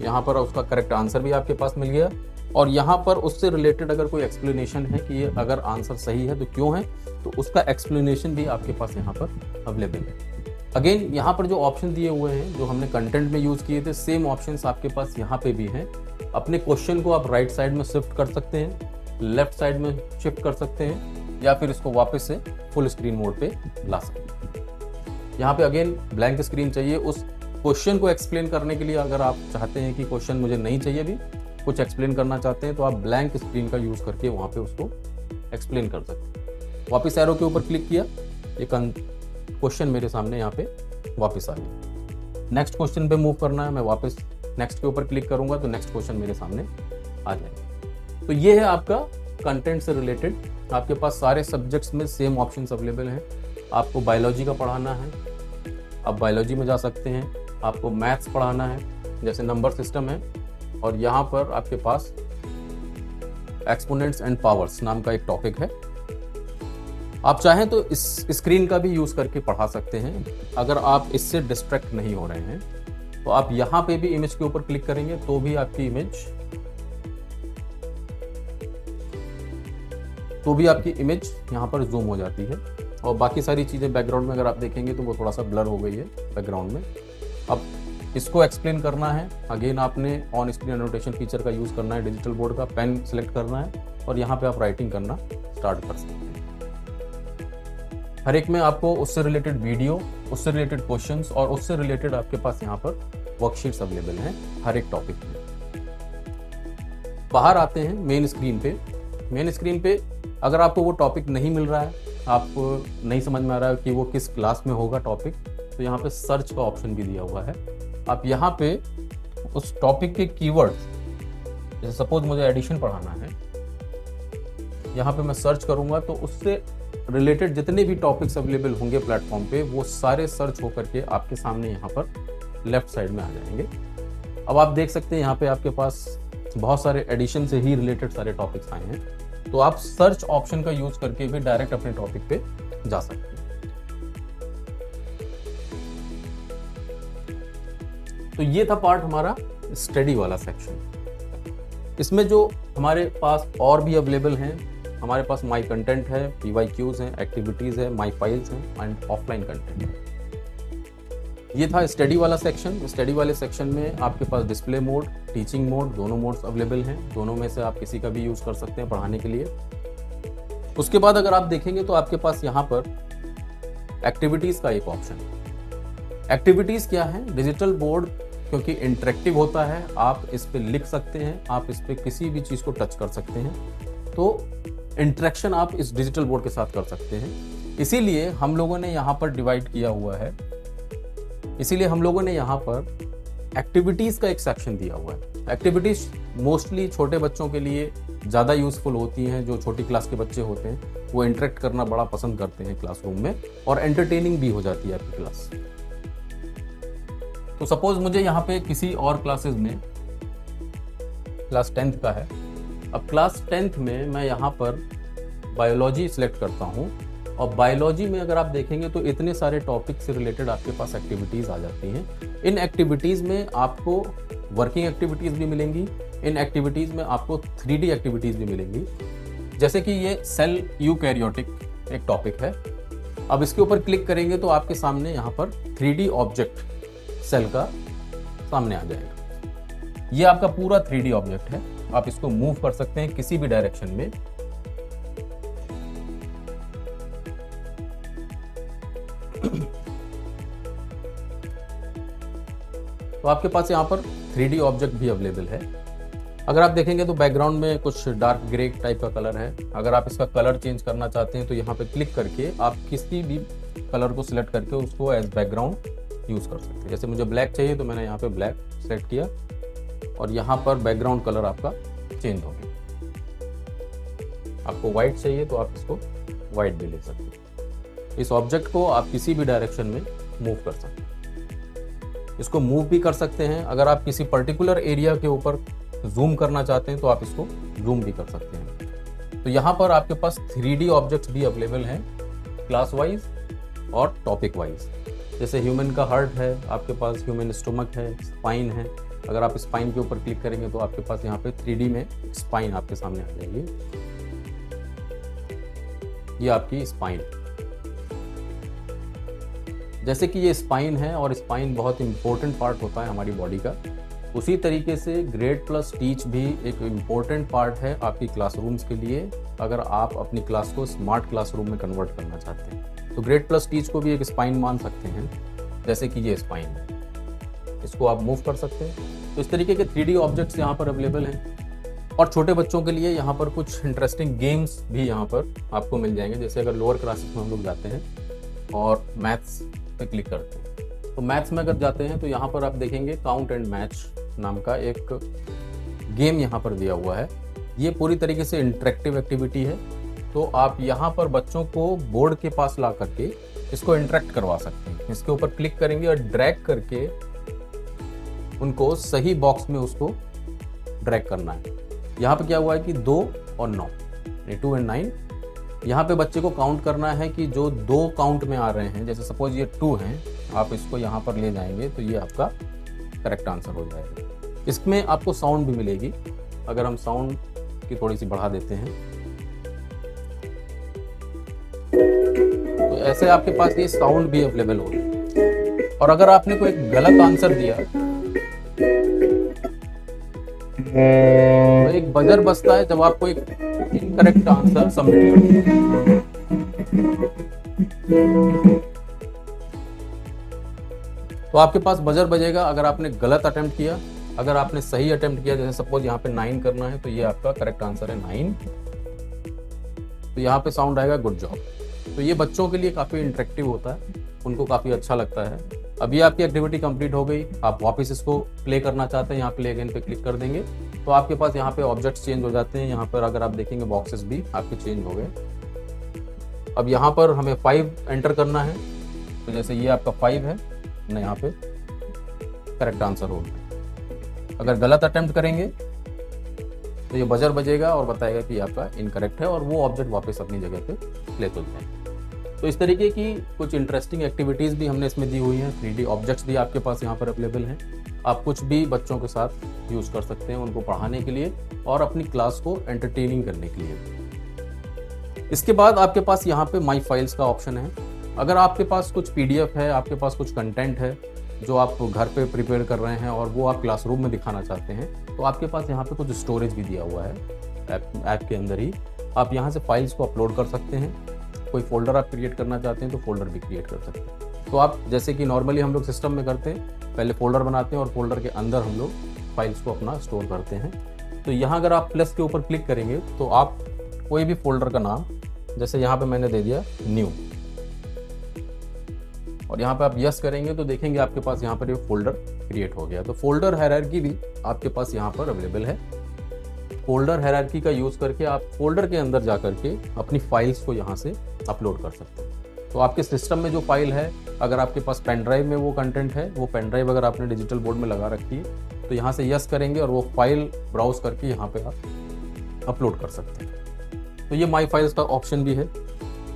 यहाँ पर उसका करेक्ट आंसर भी आपके पास मिल गया। और यहाँ पर उससे रिलेटेड अगर कोई एक्सप्लेनेशन है कि ये अगर आंसर सही है तो क्यों है, तो उसका एक्सप्लेनेशन भी आपके पास यहाँ पर अवेलेबल है। अगेन यहाँ पर जो ऑप्शन दिए हुए हैं जो हमने कंटेंट में यूज़ किए थे, सेम ऑप्शंस आपके पास यहाँ पे भी हैं। अपने क्वेश्चन को आप राइट साइड में शिफ्ट कर सकते हैं, लेफ्ट साइड में शिफ्ट कर सकते हैं, या फिर इसको वापस से फुल स्क्रीन मोड पे ला सकते हैं। यहाँ पे अगेन ब्लैंक स्क्रीन चाहिए उस क्वेश्चन को एक्सप्लेन करने के लिए। अगर आप चाहते हैं कि क्वेश्चन मुझे नहीं चाहिए अभी, कुछ एक्सप्लेन करना चाहते हैं, तो आप ब्लैंक स्क्रीन का यूज़ करके वहाँ पे उसको एक्सप्लेन कर सकते हैं। वापस एरो के ऊपर क्लिक किया, एक क्वेश्चन मेरे सामने यहाँ पे वापस आ गया। नेक्स्ट क्वेश्चन पे मूव करना है, मैं वापस नेक्स्ट के ऊपर क्लिक करूंगा तो नेक्स्ट क्वेश्चन मेरे सामने आ जाएगा। तो ये है आपका कंटेंट से रिलेटेड। आपके पास सारे सब्जेक्ट्स में सेम ऑप्शंस अवेलेबल हैं। आपको बायोलॉजी का पढ़ाना है, आप बायोलॉजी में जा सकते हैं। आपको मैथ्स पढ़ाना है, जैसे नंबर सिस्टम है, और यहाँ पर आपके पास एक्सपोनेंट्स एंड पावर्स नाम का एक टॉपिक है। आप चाहें तो इस स्क्रीन का भी यूज़ करके पढ़ा सकते हैं। अगर आप इससे डिस्ट्रैक्ट नहीं हो रहे हैं तो आप यहाँ पे भी इमेज के ऊपर क्लिक करेंगे तो भी आपकी इमेज यहाँ पर जूम हो जाती है। और बाकी सारी चीज़ें बैकग्राउंड में अगर आप देखेंगे तो वो थोड़ा सा ब्लर हो गई है बैकग्राउंड में। अब इसको एक्सप्लेन करना है, अगेन आपने ऑन स्क्रीन एनोटेशन फीचर का यूज़ करना है, डिजिटल बोर्ड का पेन सेलेक्ट करना है और यहाँ पे आप राइटिंग करना स्टार्ट कर सकते हैं। हर एक में आपको उससे रिलेटेड वीडियो, उससे रिलेटेड क्वेश्चंस और उससे रिलेटेड आपके पास यहाँ पर वर्कशीट्स अवेलेबल हैं हर एक टॉपिक में। बाहर आते हैं मेन स्क्रीन पे। मेन स्क्रीन पे अगर आपको वो टॉपिक नहीं मिल रहा है, आपको नहीं समझ में आ रहा है कि वो किस क्लास में होगा टॉपिक, तो यहाँ पे सर्च का ऑप्शन भी दिया हुआ है। आप यहाँ पे उस टॉपिक के कीवर्ड्स, जैसे सपोज मुझे एडिशन पढ़ाना है, यहाँ पे मैं सर्च करूँगा तो उससे रिलेटेड जितने भी टॉपिक्स अवेलेबल होंगे प्लेटफॉर्म पे, वो सारे सर्च होकर के आपके सामने यहाँ पर लेफ्ट साइड में आ जाएंगे। अब आप देख सकते हैं यहाँ पे आपके पास बहुत सारे एडिशन से ही रिलेटेड सारे टॉपिक्स आए हैं, तो आप सर्च ऑप्शन का यूज करके भी डायरेक्ट अपने टॉपिक पे जा सकते हैं। तो ये था पार्ट हमारा स्टडी वाला सेक्शन। इसमें जो हमारे पास और भी अवेलेबल हैं, हमारे पास माई कंटेंट है, PYQs हैं, एक्टिविटीज़ है, माई फाइल्स हैं एंड ऑफलाइन कंटेंट है। ये था स्टडी वाला सेक्शन। स्टडी वाले सेक्शन में आपके पास डिस्प्ले मोड, टीचिंग मोड, दोनों मोड्स अवेलेबल हैं। दोनों में से आप किसी का भी यूज़ कर सकते हैं पढ़ाने के लिए। उसके बाद अगर आप देखेंगे तो आपके पास यहाँ पर एक्टिविटीज़ का एक ऑप्शन है। एक्टिविटीज़ क्या है? डिजिटल बोर्ड क्योंकि इंटरेक्टिव होता है, आप इस पर लिख सकते हैं, आप इस पर किसी भी चीज़ को टच कर सकते हैं, तो इंटरेक्शन आप इस डिजिटल बोर्ड के साथ कर सकते हैं। इसीलिए हम लोगों ने यहाँ पर डिवाइड किया हुआ है, इसीलिए हम लोगों ने यहाँ पर एक्टिविटीज़ का एक सेक्शन दिया हुआ है। एक्टिविटीज़ मोस्टली छोटे बच्चों के लिए ज़्यादा यूज़फुल होती हैं। जो छोटी क्लास के बच्चे होते हैं वो इंटरेक्ट करना बड़ा पसंद करते हैं क्लासरूम में, और एंटरटेनिंग भी हो जाती है आपकी क्लास। तो सपोज मुझे यहाँ पे किसी और क्लासेस में, क्लास 10th का है, अब क्लास 10th में मैं यहाँ पर बायोलॉजी सिलेक्ट करता हूँ, और बायोलॉजी में अगर आप देखेंगे तो इतने सारे टॉपिक से रिलेटेड आपके पास एक्टिविटीज़ आ जाती हैं। इन एक्टिविटीज़ में आपको वर्किंग एक्टिविटीज़ भी मिलेंगी, इन एक्टिविटीज़ में आपको 3D एक्टिविटीज़ भी मिलेंगी। जैसे कि ये सेल यूकैरियोटिक एक टॉपिक है। अब इसके ऊपर क्लिक करेंगे तो आपके सामने यहाँ पर 3D ऑब्जेक्ट सेल का सामने आ जाएगा। ये आपका पूरा 3D ऑब्जेक्ट है। आप इसको मूव कर सकते हैं किसी भी डायरेक्शन में। तो आपके पास यहाँ पर 3D ऑब्जेक्ट भी अवेलेबल है। अगर आप देखेंगे तो बैकग्राउंड में कुछ डार्क ग्रे टाइप का कलर है। अगर आप इसका कलर चेंज करना चाहते हैं तो यहाँ पे क्लिक करके आप किसी भी कलर को सिलेक्ट करके उसको एज बैकग्राउंड यूज़ कर सकते हैं। जैसे मुझे ब्लैक चाहिए तो मैंने यहाँ पे ब्लैक सेलेक्ट किया और यहाँ पर बैकग्राउंड कलर आपका चेंज हो गया। आपको वाइट चाहिए तो आप इसको वाइट भी ले सकते हैं। इस ऑब्जेक्ट को आप किसी भी डायरेक्शन में मूव कर सकते हैं। इसको मूव भी कर सकते हैं। अगर आप किसी पर्टिकुलर एरिया के ऊपर जूम करना चाहते हैं तो आप इसको जूम भी कर सकते हैं। तो यहाँ पर आपके पास 3D ऑब्जेक्ट्स भी अवेलेबल हैं, क्लास वाइज और टॉपिक वाइज। जैसे ह्यूमन का हार्ट है, आपके पास ह्यूमन स्टोमक है, स्पाइन है, अगर आप स्पाइन के ऊपर क्लिक करेंगे तो आपके पास यहाँ पे 3D में स्पाइन आपके सामने आ जाएगी। ये आपकी स्पाइन, जैसे कि ये स्पाइन है और स्पाइन बहुत इंपॉर्टेंट पार्ट होता है हमारी बॉडी का, उसी तरीके से ग्रेड प्लस टीच भी एक इम्पोर्टेंट पार्ट है आपकी क्लासरूम्स के लिए, अगर आप अपनी क्लास को स्मार्ट क्लासरूम में कन्वर्ट करना चाहते हैं। तो ग्रेड प्लस टीच को भी एक स्पाइन मान सकते हैं, जैसे कि ये स्पाइन है, इसको आप मूव कर सकते हैं। तो इस तरीके के 3D ऑब्जेक्ट्स यहाँ पर अवेलेबल हैं। और छोटे बच्चों के लिए यहाँ पर कुछ इंटरेस्टिंग गेम्स भी यहाँ पर आपको मिल जाएंगे। जैसे अगर लोअर क्लासेस में हम लोग जाते हैं और मैथ्स पे क्लिक करते हैं, तो मैथ्स में अगर जाते हैं तो यहाँ पर आप देखेंगे काउंट एंड मैच नाम का एक गेम यहाँ पर दिया हुआ है। ये पूरी तरीके से इंटरेक्टिव एक्टिविटी है। तो आप यहाँ पर बच्चों को बोर्ड के पास ला करके इसको इंटरेक्ट करवा सकते हैं। इसके ऊपर क्लिक करेंगे और ड्रैग करके उनको सही बॉक्स में उसको ड्रैग करना है। यहाँ पे क्या हुआ है कि 2 और 9, 2 एंड 9, यहाँ पे बच्चे को काउंट करना है कि जो 2 काउंट में आ रहे हैं, जैसे सपोज ये 2 हैं, आप इसको यहाँ पर ले जाएंगे तो ये आपका करेक्ट आंसर हो जाएगा। इसमें आपको साउंड भी मिलेगी। अगर हम साउंड की थोड़ी सी बढ़ा देते हैं तो ऐसे आपके पास ये साउंड भी अवेलेबल होगा। और अगर आपने कोई गलत आंसर दिया तो एक बजर बजता है जब आपको एक इनकरेक्ट आंसर सबमिट करना है। तो आपके पास बजर बजेगा अगर आपने गलत अटेम्प्ट किया। अगर आपने सही अटेम्प्ट किया, जैसे सपोज यहाँ पे 9 करना है, तो ये आपका करेक्ट आंसर है 9। तो यहाँ पे साउंड आएगा गुड जॉब। तो ये बच्चों के लिए काफ़ी इंटरेक्टिव होता है, उनको काफ़ी अच्छा लगता है। अभी आपकी एक्टिविटी कंप्लीट हो गई, आप वापस इसको प्ले करना चाहते हैं, यहाँ प्ले अगेन पे क्लिक कर देंगे तो आपके पास यहाँ पे ऑब्जेक्ट्स चेंज हो जाते हैं। यहाँ पर अगर आप देखेंगे बॉक्सेस भी आपके चेंज हो गए। अब यहाँ पर हमें 5 एंटर करना है, तो जैसे ये आपका 5 है ना, यहाँ पे करेक्ट आंसर होगा। अगर गलत अटेम्प्ट करेंगे तो ये बजर बजेगा और बताएगा कि आपका इनकरेक्ट है और वो ऑब्जेक्ट वापस अपनी जगह पे प्लेस हो जाएंगे। तो इस तरीके की कुछ इंटरेस्टिंग एक्टिविटीज़ भी हमने इसमें दी हुई हैं। 3D ऑब्जेक्ट्स भी आपके पास यहाँ पर अवेलेबल हैं। आप कुछ भी बच्चों के साथ यूज़ कर सकते हैं, उनको पढ़ाने के लिए और अपनी क्लास को एंटरटेनिंग करने के लिए। इसके बाद आपके पास यहाँ पे माई फाइल्स का ऑप्शन है। अगर आपके पास कुछ PDF है, आपके पास कुछ कंटेंट है जो आप घर पे प्रिपेयर कर रहे हैं और वो आप क्लासरूम में दिखाना चाहते हैं, तो आपके पास यहाँ पे कुछ स्टोरेज भी दिया हुआ है ऐप के अंदर ही। आप यहाँ से फाइल्स को अपलोड कर सकते हैं। कोई फोल्डर आप क्रिएट करना चाहते हैं तो फोल्डर भी क्रिएट कर सकते हैं। तो आप जैसे कि नॉर्मली हम लोग सिस्टम में करते हैं, पहले फोल्डर बनाते हैं और फोल्डर के अंदर हम लोग फाइल्स को अपना स्टोर करते हैं। तो यहाँ अगर आप प्लस के ऊपर क्लिक करेंगे तो आप कोई भी फोल्डर का नाम, जैसे यहाँ पे मैंने दे दिया न्यू, और यहाँ पे आप यस करेंगे तो देखेंगे आपके पास यहाँ पर ये फोल्डर क्रिएट हो गया। तो फोल्डर हायरार्की भी आपके पास यहाँ पर अवेलेबल है। फोल्डर हायरार्की का यूज़ करके आप फोल्डर के अंदर जा करके अपनी फाइल्स को यहाँ से अपलोड कर सकते हैं। तो आपके सिस्टम में जो फाइल है, अगर आपके पास पेन ड्राइव में वो कंटेंट है, वो पेन ड्राइव अगर आपने डिजिटल बोर्ड में लगा रखी है तो यहाँ से यस करेंगे और वो फाइल ब्राउज करके यहाँ पे आप अपलोड कर सकते हैं। तो ये माई फाइल्स का ऑप्शन भी है।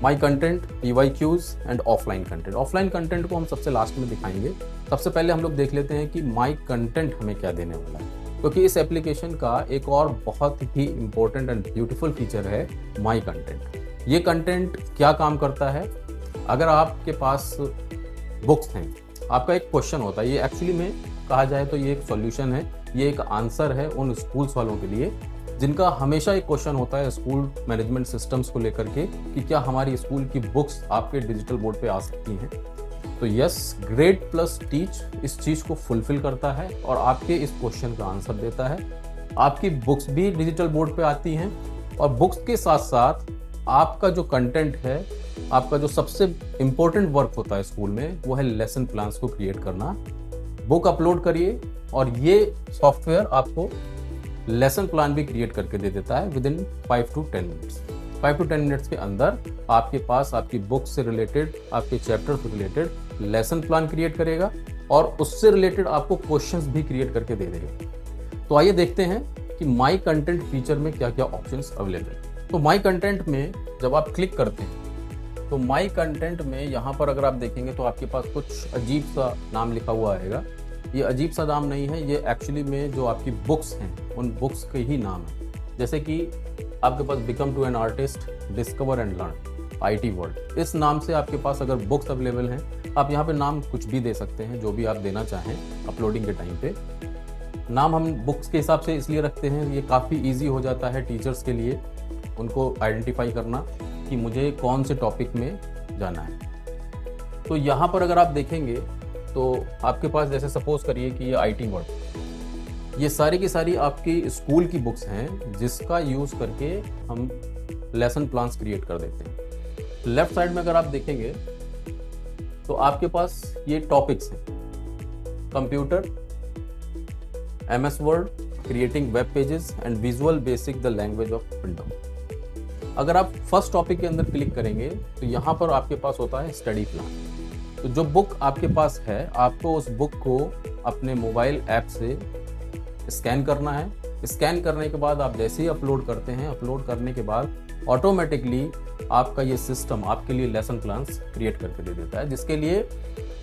My content, PYQs and offline content. Offline content को हम सबसे लास्ट में दिखाएंगे। सबसे पहले हम लोग देख लेते हैं कि माई कंटेंट हमें क्या देने वाला है, क्योंकि इस एप्लीकेशन का एक और बहुत ही इंपॉर्टेंट एंड ब्यूटीफुल फीचर है माई कंटेंट। ये कंटेंट क्या काम करता है? अगर आपके पास बुक्स हैं, आपका एक क्वेश्चन होता है, ये एक्चुअली में कहा जाए तो ये एक सॉल्यूशन है, ये एक आंसर है उन स्कूल्स वालों के लिए जिनका हमेशा एक क्वेश्चन होता है स्कूल मैनेजमेंट सिस्टम्स को लेकर के कि क्या हमारी स्कूल की बुक्स आपके डिजिटल बोर्ड पे आ सकती हैं। तो यस, ग्रेड प्लस टीच इस चीज़ को फुलफिल करता है और आपके इस क्वेश्चन का आंसर देता है। आपकी बुक्स भी डिजिटल बोर्ड पे आती हैं और बुक्स के साथ साथ आपका जो कंटेंट है, आपका जो सबसे इम्पोर्टेंट वर्क होता है स्कूल में, वो है लेसन प्लान्स को क्रिएट करना। बुक अपलोड करिए और ये सॉफ्टवेयर आपको लेसन प्लान भी क्रिएट करके दे देता है with in 5 to 10 minutes. 5 to 10 minutes के अंदर आपके पास आपकी बुक से रिलेटेड, आपके चैप्टर से रिलेटेड लेसन प्लान क्रिएट करेगा और उससे रिलेटेड आपको क्वेश्चंस भी क्रिएट करके दे देगा। तो आइए देखते हैं कि माई कंटेंट फीचर में क्या क्या ऑप्शंस अवेलेबल है। तो माई कंटेंट में जब आप क्लिक करते हैं तो माई कंटेंट में यहाँ पर अगर आप देखेंगे तो आपके पास कुछ अजीब सा नाम लिखा हुआ आएगा। ये अजीब सा नाम नहीं है, ये एक्चुअली में जो आपकी बुक्स हैं उन बुक्स के ही नाम है। जैसे कि आपके पास become to an artist, discover and learn, IT world, इस नाम से आपके पास अगर बुक्स अवेलेबल हैं, आप यहाँ पे नाम कुछ भी दे सकते हैं, जो भी आप देना चाहें अपलोडिंग के टाइम पे। नाम हम बुक्स के हिसाब से इसलिए रखते हैं, ये काफ़ी ईजी हो जाता है टीचर्स के लिए उनको आइडेंटिफाई करना कि मुझे कौन से टॉपिक में जाना है। तो यहाँ पर अगर आप देखेंगे तो आपके पास जैसे सपोज करिए कि ये IT वर्ड, ये सारी की सारी आपकी स्कूल की बुक्स हैं जिसका यूज़ करके हम लेसन प्लान्स क्रिएट कर देते हैं। लेफ्ट साइड में अगर आप देखेंगे तो आपके पास ये टॉपिक्स हैं, computer, MS word, creating web pages and visual basic the language of window. अगर आप फर्स्ट टॉपिक के अंदर क्लिक करेंगे तो यहाँ पर आपके पास होता है स्टडी प्लान। तो जो बुक आपके पास है, आपको उस बुक को अपने मोबाइल ऐप से स्कैन करना है। स्कैन करने के बाद आप जैसे ही अपलोड करते हैं, अपलोड करने के बाद ऑटोमेटिकली आपका ये सिस्टम आपके लिए लेसन प्लान्स क्रिएट करके दे देता है, जिसके लिए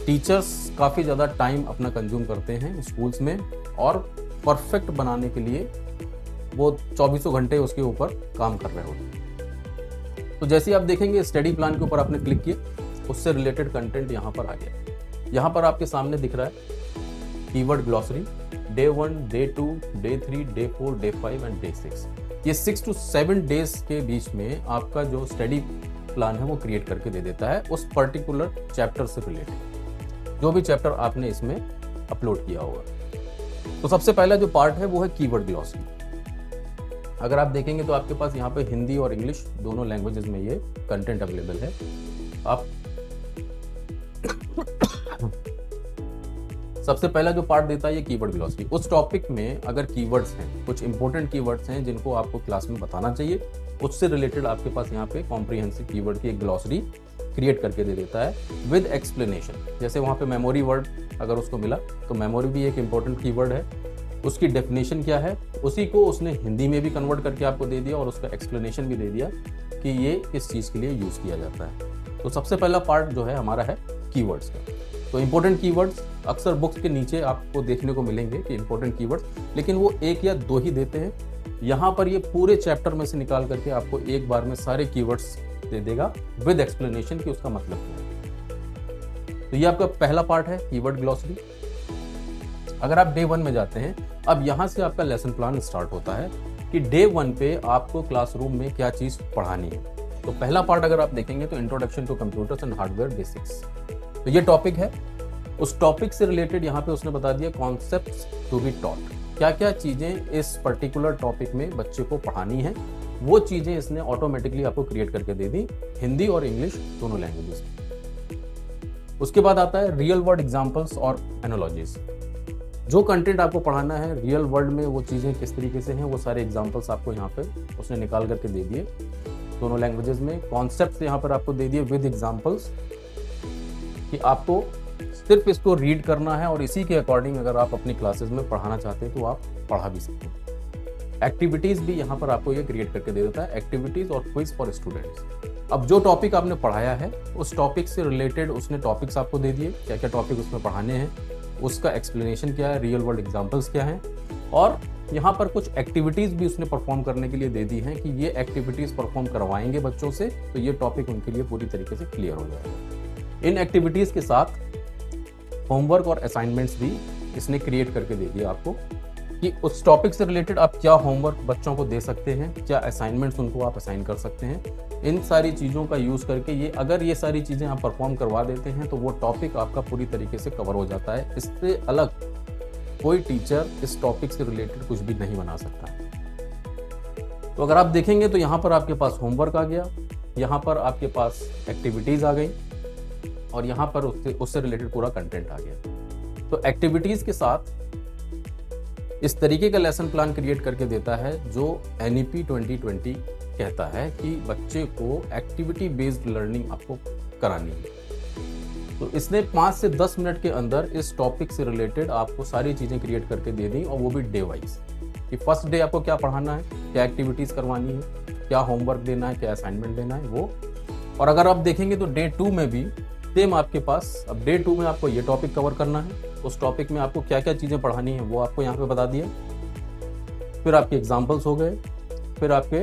टीचर्स काफ़ी ज़्यादा टाइम अपना कंज्यूम करते हैं स्कूल्स में, और परफेक्ट बनाने के लिए वो 24 घंटे उसके ऊपर काम कर रहे होते हैं। तो जैसे आप देखेंगे स्टडी प्लान के ऊपर आपने क्लिक किया, उससे रिलेटेड कंटेंट यहाँ पर आ गया। यहाँ पर आपके सामने दिख रहा है keyword glossary, day 1, day 2, day 3, day 4, day 5 and day 6। ये 6 to 7 डेज के बीच में आपका जो स्टडी प्लान है वो क्रिएट करके दे देता है उस पर्टिकुलर चैप्टर से रिलेटेड, जो भी चैप्टर आपने इसमें अपलोड किया होगा। तो सबसे पहला जो पार्ट है वो है कीवर्ड ग्लॉसरी। अगर आप देखेंगे तो आपके पास यहाँ पे हिंदी और इंग्लिश दोनों लैंग्वेजेस में ये कंटेंट अवेलेबल है। आप सबसे पहला जो पार्ट देता है ये कीवर्ड ग्लॉसरी। उस टॉपिक में अगर कीवर्ड्स हैं, कुछ इंपॉर्टेंट कीवर्ड्स हैं जिनको आपको क्लास में बताना चाहिए, उससे रिलेटेड आपके पास यहाँ पे कॉम्प्रिहेंसिव कीवर्ड की एक ग्लॉसरी क्रिएट करके दे देता है विद एक्सप्लेनेशन। जैसे वहाँ पे मेमोरी वर्ड अगर उसको मिला तो मेमोरी भी एक इंपॉर्टेंट कीवर्ड है, उसकी डेफिनेशन क्या है उसी को उसने हिंदी में भी कन्वर्ट करके आपको दे दिया और उसका एक्सप्लेनेशन भी दे दिया कि ये किस चीज़ के लिए यूज़ किया जाता है। तो सबसे पहला पार्ट जो है हमारा है कीवर्ड्स का। तो इंपॉर्टेंट कीवर्ड्स अक्सर बुक्स के नीचे आपको देखने को मिलेंगे कि इंपॉर्टेंट कीवर्ड्स, लेकिन वो 1 या 2 ही देते हैं। यहाँ पर ये पूरे चैप्टर में से निकाल करके आपको एक बार में सारे कीवर्ड्स दे देगा विद एक्सप्लेनेशन कि उसका मतलब क्या है। तो ये आपका पहला पार्ट है कीवर्ड ग्लॉसरी। अगर आप डे 1 में जाते हैं, अब यहाँ से आपका लेसन प्लान स्टार्ट होता है कि डे 1 पे आपको क्लासरूम में क्या चीज़ पढ़ानी है। तो पहला पार्ट अगर आप देखेंगे तो introduction to computers and hardware basics, तो ये टॉपिक है। उस टॉपिक से रिलेटेड यहाँ पे उसने बता दिया कॉन्सेप्ट्स टू बी टॉट, क्या क्या चीज़ें इस पर्टिकुलर टॉपिक में बच्चे को पढ़ानी है, वो चीज़ें इसने ऑटोमेटिकली आपको क्रिएट करके दे दी हिंदी और इंग्लिश दोनों लैंग्वेजेस में। उसके बाद आता है रियल वर्ल्ड एग्जाम्पल्स और एनालॉजीज। जो कंटेंट आपको पढ़ाना है रियल वर्ल्ड में वो चीज़ें किस तरीके से हैं, वो सारे एग्जाम्पल्स आपको यहाँ पे उसने निकाल करके दे दिए दोनों लैंग्वेजेस में। कॉन्सेप्ट्स यहाँ पर आपको दे दिए विद एग्जाम्पल्स कि आपको सिर्फ इसको रीड करना है और इसी के अकॉर्डिंग अगर आप अपनी क्लासेस में पढ़ाना चाहते हैं तो आप पढ़ा भी सकते हैं। एक्टिविटीज़ भी यहाँ पर आपको ये क्रिएट करके दे देता है, एक्टिविटीज़ और क्विज फॉर स्टूडेंट्स। अब जो टॉपिक आपने पढ़ाया है उस टॉपिक से रिलेटेड उसने टॉपिक्स आपको दे दिए, क्या क्या टॉपिक उसमें पढ़ाने हैं, उसका एक्सप्लेनेशन क्या है, रियल वर्ल्ड एग्जाम्पल्स क्या हैं, और यहाँ पर कुछ एक्टिविटीज़ भी उसने परफॉर्म करने के लिए दे दी हैं कि ये एक्टिविटीज़ परफॉर्म करवाएंगे बच्चों से तो ये टॉपिक उनके लिए पूरी तरीके से क्लियर हो जाएगा। इन एक्टिविटीज़ के साथ होमवर्क और असाइनमेंट्स भी इसने क्रिएट करके दे दिया आपको कि उस टॉपिक से रिलेटेड आप क्या होमवर्क बच्चों को दे सकते हैं, क्या असाइनमेंट्स उनको आप असाइन कर सकते हैं। इन सारी चीज़ों का यूज़ करके ये सारी चीज़ें आप परफॉर्म करवा देते हैं तो वो टॉपिक आपका पूरी तरीके से कवर हो जाता है। इससे अलग कोई टीचर इस टॉपिक से रिलेटेड कुछ भी नहीं बना सकता। तो अगर आप देखेंगे तो यहाँ पर आपके पास होमवर्क आ गया, यहाँ पर आपके पास एक्टिविटीज़ आ गई और यहाँ पर उससे रिलेटेड पूरा कंटेंट आ गया। तो एक्टिविटीज़ के साथ इस तरीके का लेसन प्लान क्रिएट करके देता है जो NEP 2020 कहता है कि बच्चे को एक्टिविटी बेस्ड लर्निंग आपको करानी है। तो इसने 5 से 10 मिनट के अंदर इस टॉपिक से रिलेटेड आपको सारी चीज़ें क्रिएट करके दे दी, और वो भी डे वाइज कि फर्स्ट डे आपको क्या पढ़ाना है, क्या एक्टिविटीज़ करवानी है, क्या होमवर्क देना है, क्या असाइनमेंट देना है वो। और अगर आप देखेंगे तो डे 2 में भी सेम आपके पास अब डे 2 में आपको ये टॉपिक कवर करना है, उस टॉपिक में आपको क्या क्या चीज़ें पढ़ानी है वो आपको यहाँ पे बता दिया, फिर आपके एग्जाम्पल्स हो गए, फिर आपके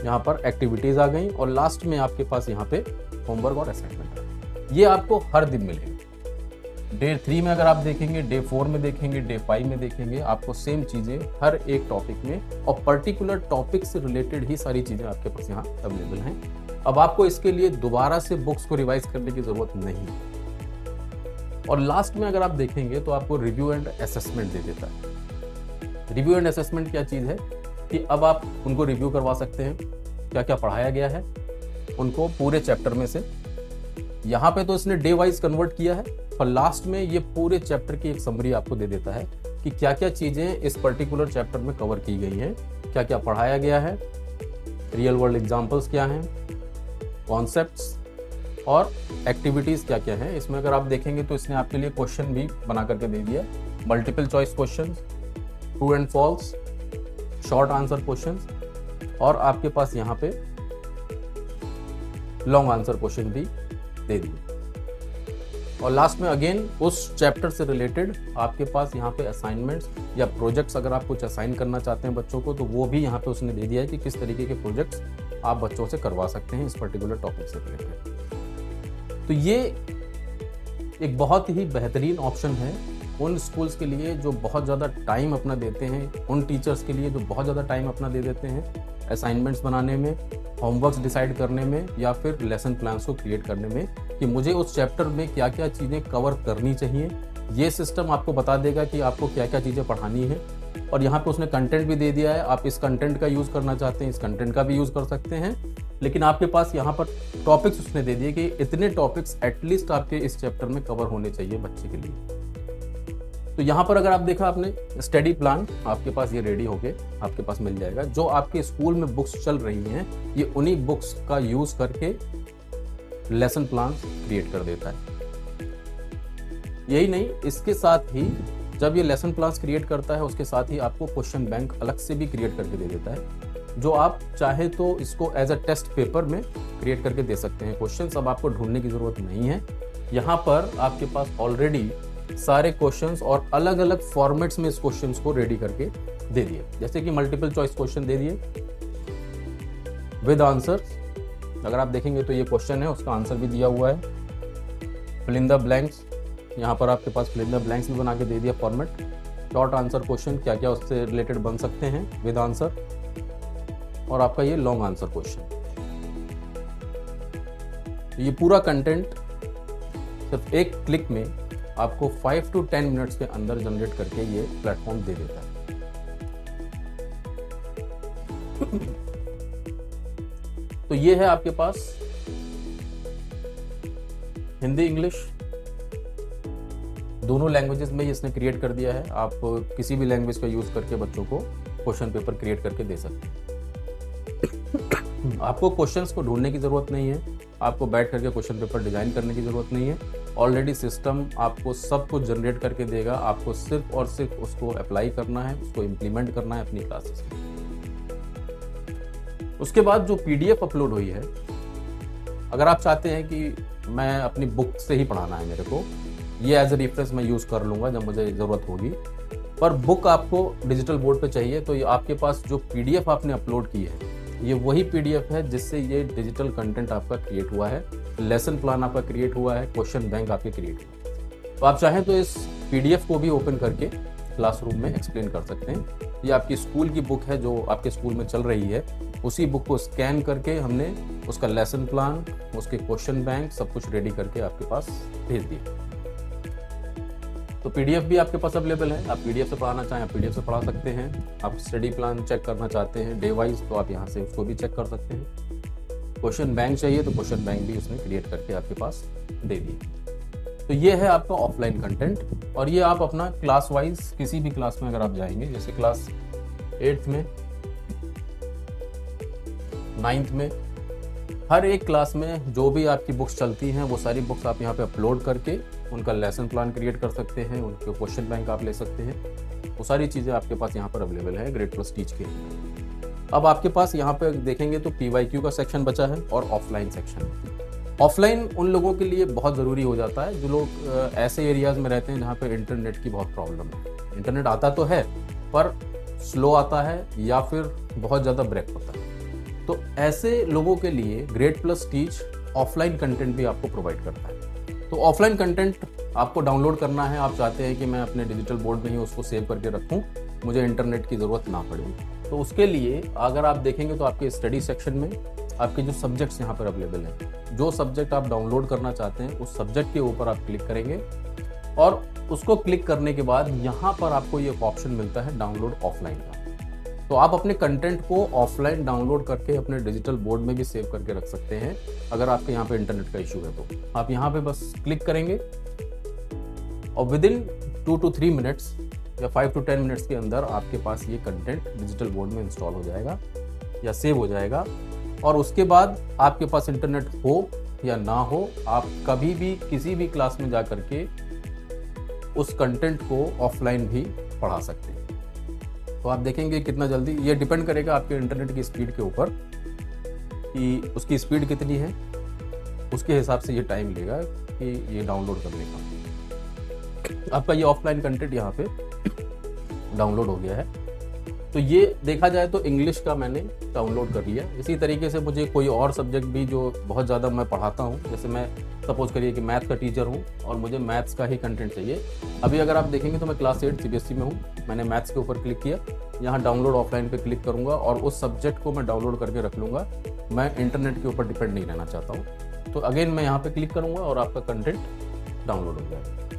यहाँ पर एक्टिविटीज़ आ गई और लास्ट में आपके पास यहाँ पे होमवर्क और असाइनमेंट। ये आपको हर दिन मिलेगा। डे 3 में अगर आप देखेंगे, डे 4 में देखेंगे, डे 5 में देखेंगे, आपको सेम चीज़ें हर एक टॉपिक में और पर्टिकुलर टॉपिक से रिलेटेड ही सारी चीज़ें आपके पास यहाँ अवेलेबल हैं। अब आपको इसके लिए दोबारा से बुक्स को रिवाइज करने की ज़रूरत नहीं है। और लास्ट में अगर आप देखेंगे तो आपको रिव्यू एंड असेसमेंट दे देता है। रिव्यू एंड असेसमेंट क्या चीज़ है कि अब आप उनको रिव्यू करवा सकते हैं, क्या क्या पढ़ाया गया है उनको पूरे चैप्टर में से। यहाँ पे तो इसने डे वाइज कन्वर्ट किया है, पर लास्ट में ये पूरे चैप्टर की एक समरी आपको दे देता है कि क्या क्या चीज़ें इस पर्टिकुलर चैप्टर में कवर की गई हैं, क्या क्या पढ़ाया गया है, रियल वर्ल्ड एग्जाम्पल्स क्या हैं, कॉन्सेप्ट्स और एक्टिविटीज़ क्या क्या हैं। इसमें अगर आप देखेंगे तो इसने आपके लिए क्वेश्चन भी बना करके दे दिया, multiple choice question, true and false, short answer questions और आपके पास यहाँ पे लॉन्ग आंसर क्वेश्चन भी दे दिए। और लास्ट में अगेन उस चैप्टर से रिलेटेड आपके पास यहाँ पे असाइनमेंट्स या प्रोजेक्ट्स, अगर आप कुछ असाइन करना चाहते हैं बच्चों को तो वो भी यहाँ पे उसने दे दिया है कि किस तरीके के प्रोजेक्ट्स आप बच्चों से करवा सकते हैं इस पर्टिकुलर टॉपिक से रिलेटेड। तो ये एक बहुत ही बेहतरीन ऑप्शन है उन स्कूल्स के लिए जो बहुत ज़्यादा टाइम अपना देते हैं, उन टीचर्स के लिए जो बहुत ज़्यादा टाइम अपना दे देते हैं असाइनमेंट्स बनाने में, होमवर्क्स डिसाइड करने में या फिर लेसन प्लान्स को क्रिएट करने में कि मुझे उस चैप्टर में क्या क्या चीज़ें कवर करनी चाहिए। ये सिस्टम आपको बता देगा कि आपको क्या क्या चीज़ें पढ़ानी है। और यहाँ पे उसने कंटेंट भी दे दिया है, आप इस कंटेंट का यूज़ करना चाहते हैं इस कंटेंट का भी यूज़ कर सकते हैं, लेकिन आपके पास यहाँ पर टॉपिक्स उसने दे दिए कि इतने टॉपिक्स एटलीस्ट आपके इस चैप्टर में कवर होने चाहिए बच्चे के लिए। तो यहाँ पर अगर आप देखा आपने स्टडी प्लान आपके पास ये रेडी होके आपके पास मिल जाएगा। जो आपके स्कूल में बुक्स चल रही हैं ये उन्हीं बुक्स का यूज़ करके लेसन प्लान क्रिएट कर देता है। यही नहीं, इसके साथ ही जब ये लेसन प्लान्स क्रिएट करता है उसके साथ ही आपको क्वेश्चन बैंक अलग से भी क्रिएट करके दे देता है, जो आप चाहे तो इसको एज अ टेस्ट पेपर में क्रिएट करके दे सकते हैं। क्वेश्चंस अब आपको ढूंढने की ज़रूरत नहीं है, यहाँ पर आपके पास ऑलरेडी सारे क्वेश्चंस और अलग अलग फॉर्मेट्स में इस क्वेश्चंस को रेडी करके दे दिए। जैसे कि मल्टीपल चॉइस क्वेश्चन दे दिए विद आंसर, अगर आप देखेंगे तो ये क्वेश्चन है उसका आंसर भी दिया हुआ है। फिल इन द ब्लैंक्स, यहाँ पर आपके पास फिल इन द ब्लैंक्स भी बना के दे दिया फॉर्मेट। शॉर्ट आंसर क्वेश्चन क्या क्या उससे रिलेटेड बन सकते हैं विद आंसर, और आपका ये लॉन्ग आंसर क्वेश्चन। ये पूरा कंटेंट सिर्फ एक क्लिक में आपको 5 to 10 मिनट्स के अंदर जनरेट करके ये प्लेटफॉर्म दे देता है। तो ये है आपके पास हिंदी इंग्लिश दोनों लैंग्वेजेस में इसने क्रिएट कर दिया है। आप किसी भी लैंग्वेज का यूज करके बच्चों को क्वेश्चन पेपर क्रिएट करके दे सकते हैं। आपको क्वेश्चंस को ढूंढने की जरूरत नहीं है, आपको बैठ करके क्वेश्चन पेपर डिजाइन करने की जरूरत नहीं है। ऑलरेडी सिस्टम आपको सब कुछ जनरेट करके देगा, आपको सिर्फ और सिर्फ उसको अप्लाई करना है, उसको इम्प्लीमेंट करना है अपनी क्लासेस में। उसके बाद जो पीडीएफ अपलोड हुई है, अगर आप चाहते हैं कि मैं अपनी बुक से ही पढ़ाना है मेरे को, ये एज ए रेफरेंस मैं यूज़ कर लूँगा जब मुझे ज़रूरत होगी, पर बुक आपको डिजिटल बोर्ड पे चाहिए तो ये आपके पास जो पीडीएफ आपने अपलोड की है ये वही पीडीएफ है जिससे ये डिजिटल कंटेंट आपका क्रिएट हुआ है, लेसन प्लान आपका क्रिएट हुआ है, क्वेश्चन बैंक आपके क्रिएट हुआ है। तो आप चाहें तो इस पीडीएफ को भी ओपन करके क्लासरूम में एक्सप्लेन कर सकते हैं। ये आपकी स्कूल की बुक है जो आपके स्कूल में चल रही है, उसी बुक को स्कैन करके हमने उसका लेसन प्लान, उसके क्वेश्चन बैंक सब कुछ रेडी करके आपके पास भेज दिया। तो पीडीएफ भी आपके पास अवेलेबल है, आप पीडीएफ से पढ़ाना चाहें आप पीडीएफ से पढ़ा सकते हैं। आप स्टडी प्लान चेक करना चाहते हैं डे वाइज तो आप यहाँ से उसको भी चेक कर सकते हैं। क्वेश्चन बैंक चाहिए तो क्वेश्चन बैंक भी उसने क्रिएट करके आपके पास दे दिए। तो ये है आपका ऑफलाइन कंटेंट, और ये आप अपना क्लास वाइज किसी भी क्लास में अगर आप जाएंगे, जैसे क्लास 8th में, 9th में, हर एक क्लास में जो भी आपकी बुक्स चलती हैं वो सारी बुक्स आप यहाँ पे अपलोड करके उनका लेसन प्लान क्रिएट कर सकते हैं, उनके क्वेश्चन बैंक आप ले सकते हैं। वो सारी चीज़ें आपके पास यहाँ पर अवेलेबल है ग्रेड प्लस टीच के। अब आपके पास यहाँ पे देखेंगे तो PYQ का सेक्शन बचा है और ऑफलाइन सेक्शन। ऑफलाइन उन लोगों के लिए बहुत ज़रूरी हो जाता है जो लोग ऐसे एरियाज़ में रहते हैं जहाँ पे इंटरनेट की बहुत प्रॉब्लम है। इंटरनेट आता तो है पर स्लो आता है या फिर बहुत ज़्यादा ब्रेक होता है। तो ऐसे लोगों के लिए grade plus teach offline content भी आपको प्रोवाइड करता है। तो ऑफलाइन कंटेंट आपको डाउनलोड करना है, आप चाहते हैं कि मैं अपने डिजिटल बोर्ड में ही उसको सेव करके रखूं, मुझे इंटरनेट की ज़रूरत ना पड़े, तो उसके लिए अगर आप देखेंगे तो आपके स्टडी सेक्शन में आपके जो सब्जेक्ट्स यहाँ पर अवेलेबल हैं, जो सब्जेक्ट आप डाउनलोड करना चाहते हैं उस सब्जेक्ट के ऊपर आप क्लिक करेंगे और उसको क्लिक करने के बाद यहाँ पर आपको ये ऑप्शन मिलता है डाउनलोड ऑफलाइन का। तो आप अपने कंटेंट को ऑफलाइन डाउनलोड करके अपने डिजिटल बोर्ड में भी सेव करके रख सकते हैं। अगर आपके यहाँ पे इंटरनेट का इशू है तो आप यहाँ पे बस क्लिक करेंगे और विदिन 2 to 3 मिनट्स या 5 to 10 मिनट्स के अंदर आपके पास ये कंटेंट डिजिटल बोर्ड में इंस्टॉल हो जाएगा या सेव हो जाएगा। और उसके बाद आपके पास इंटरनेट हो या ना हो, आप कभी भी किसी भी क्लास में जा करके उस कंटेंट को ऑफलाइन भी पढ़ा सकते हैं। तो आप देखेंगे कितना जल्दी, ये डिपेंड करेगा आपके इंटरनेट की स्पीड के ऊपर कि उसकी स्पीड कितनी है, उसके हिसाब से ये टाइम लेगा कि ये डाउनलोड करने का। आपका ये ऑफलाइन कंटेंट यहाँ पे डाउनलोड हो गया है। तो ये देखा जाए तो इंग्लिश का मैंने डाउनलोड कर लिया। इसी तरीके से मुझे कोई और सब्जेक्ट भी जो बहुत ज़्यादा मैं पढ़ाता हूँ, जैसे मैं सपोज करिए कि मैथ का टीचर हूँ और मुझे मैथ्स का ही कंटेंट चाहिए। अभी अगर आप देखेंगे तो मैं क्लास 8 CBSE में हूँ, मैंने मैथ्स के ऊपर क्लिक किया, यहाँ डाउनलोड ऑफलाइन पे क्लिक करूँगा और उस सब्जेक्ट को मैं डाउनलोड करके रख लूँगा। मैं इंटरनेट के ऊपर डिपेंड नहीं रहना चाहता हूँ। तो अगेन मैं यहाँ पर क्लिक करूँगा और आपका कंटेंट डाउनलोड हो जाएगा।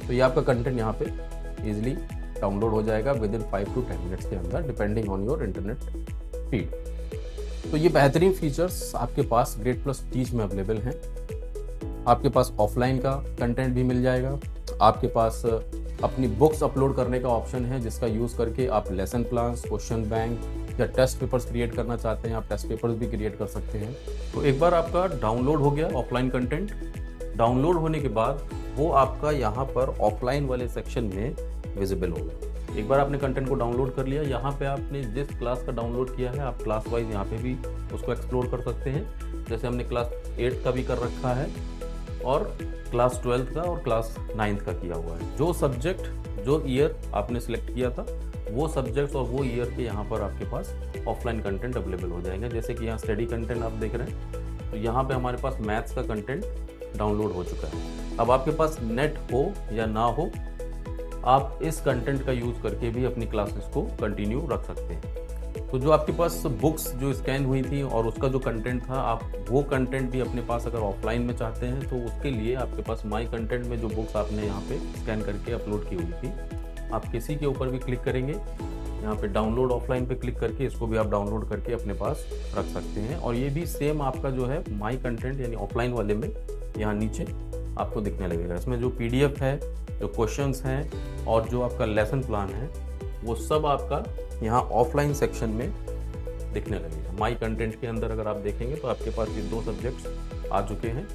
तो ये आपका कंटेंट यहाँ पे ईजिली डाउनलोड हो जाएगा विदिन 5 to 10 मिनट्स के अंदर, depending on your internet speed. तो ये बेहतरीन फीचर्स आपके पास ग्रेड प्लस टीच में अवेलेबल हैं। आपके पास ऑफलाइन का कंटेंट भी मिल जाएगा, आपके पास अपनी बुक्स अपलोड करने का ऑप्शन है जिसका यूज़ करके आप लेसन प्लान्स, क्वेश्चन बैंक या टेस्ट पेपर्स क्रिएट करना चाहते हैं, आप टेस्ट पेपर्स भी क्रिएट कर सकते हैं। तो एक बार आपका डाउनलोड हो गया ऑफलाइन कंटेंट, डाउनलोड होने के बाद वो आपका यहाँ पर ऑफलाइन वाले सेक्शन में विजिबल होगा। एक बार आपने कंटेंट को डाउनलोड कर लिया, यहाँ पे आपने जिस क्लास का डाउनलोड किया है आप क्लास वाइज यहाँ पे भी उसको एक्सप्लोर कर सकते हैं। जैसे हमने क्लास 8 का भी कर रखा है और क्लास 12 का और क्लास 9 का किया हुआ है। जो सब्जेक्ट, जो ईयर आपने सिलेक्ट किया था वो सब्जेक्ट्स और वो ईयर के यहाँ पर आपके पास ऑफलाइन कंटेंट अवेलेबल हो जाएंगे। जैसे कि यहाँ स्टडी कंटेंट आप देख रहे हैं, तो यहाँ पे हमारे पास मैथ्स का कंटेंट डाउनलोड हो चुका है। अब आपके पास नेट हो या ना हो, आप इस कंटेंट का यूज़ करके भी अपनी क्लासेस को कंटिन्यू रख सकते हैं। तो जो आपके पास बुक्स जो स्कैन हुई थी और उसका जो कंटेंट था, आप वो कंटेंट भी अपने पास अगर ऑफलाइन में चाहते हैं तो उसके लिए आपके पास माई कंटेंट में जो बुक्स आपने यहाँ पे स्कैन करके अपलोड की हुई थी, आप किसी के ऊपर भी क्लिक करेंगे, यहाँ पे डाउनलोड ऑफलाइन पे क्लिक करके इसको भी आप डाउनलोड करके अपने पास रख सकते हैं। और ये भी सेम आपका जो है माई कंटेंट यानी ऑफलाइन वाले में यहाँ नीचे आपको दिखने लगेगा। इसमें जो PDF है, जो क्वेश्चंस हैं और जो आपका लेसन प्लान है, वो सब आपका यहाँ ऑफलाइन सेक्शन में दिखने लगेगा। माई कंटेंट के अंदर अगर आप देखेंगे तो आपके पास ये 2 सब्जेक्ट्स आ चुके हैं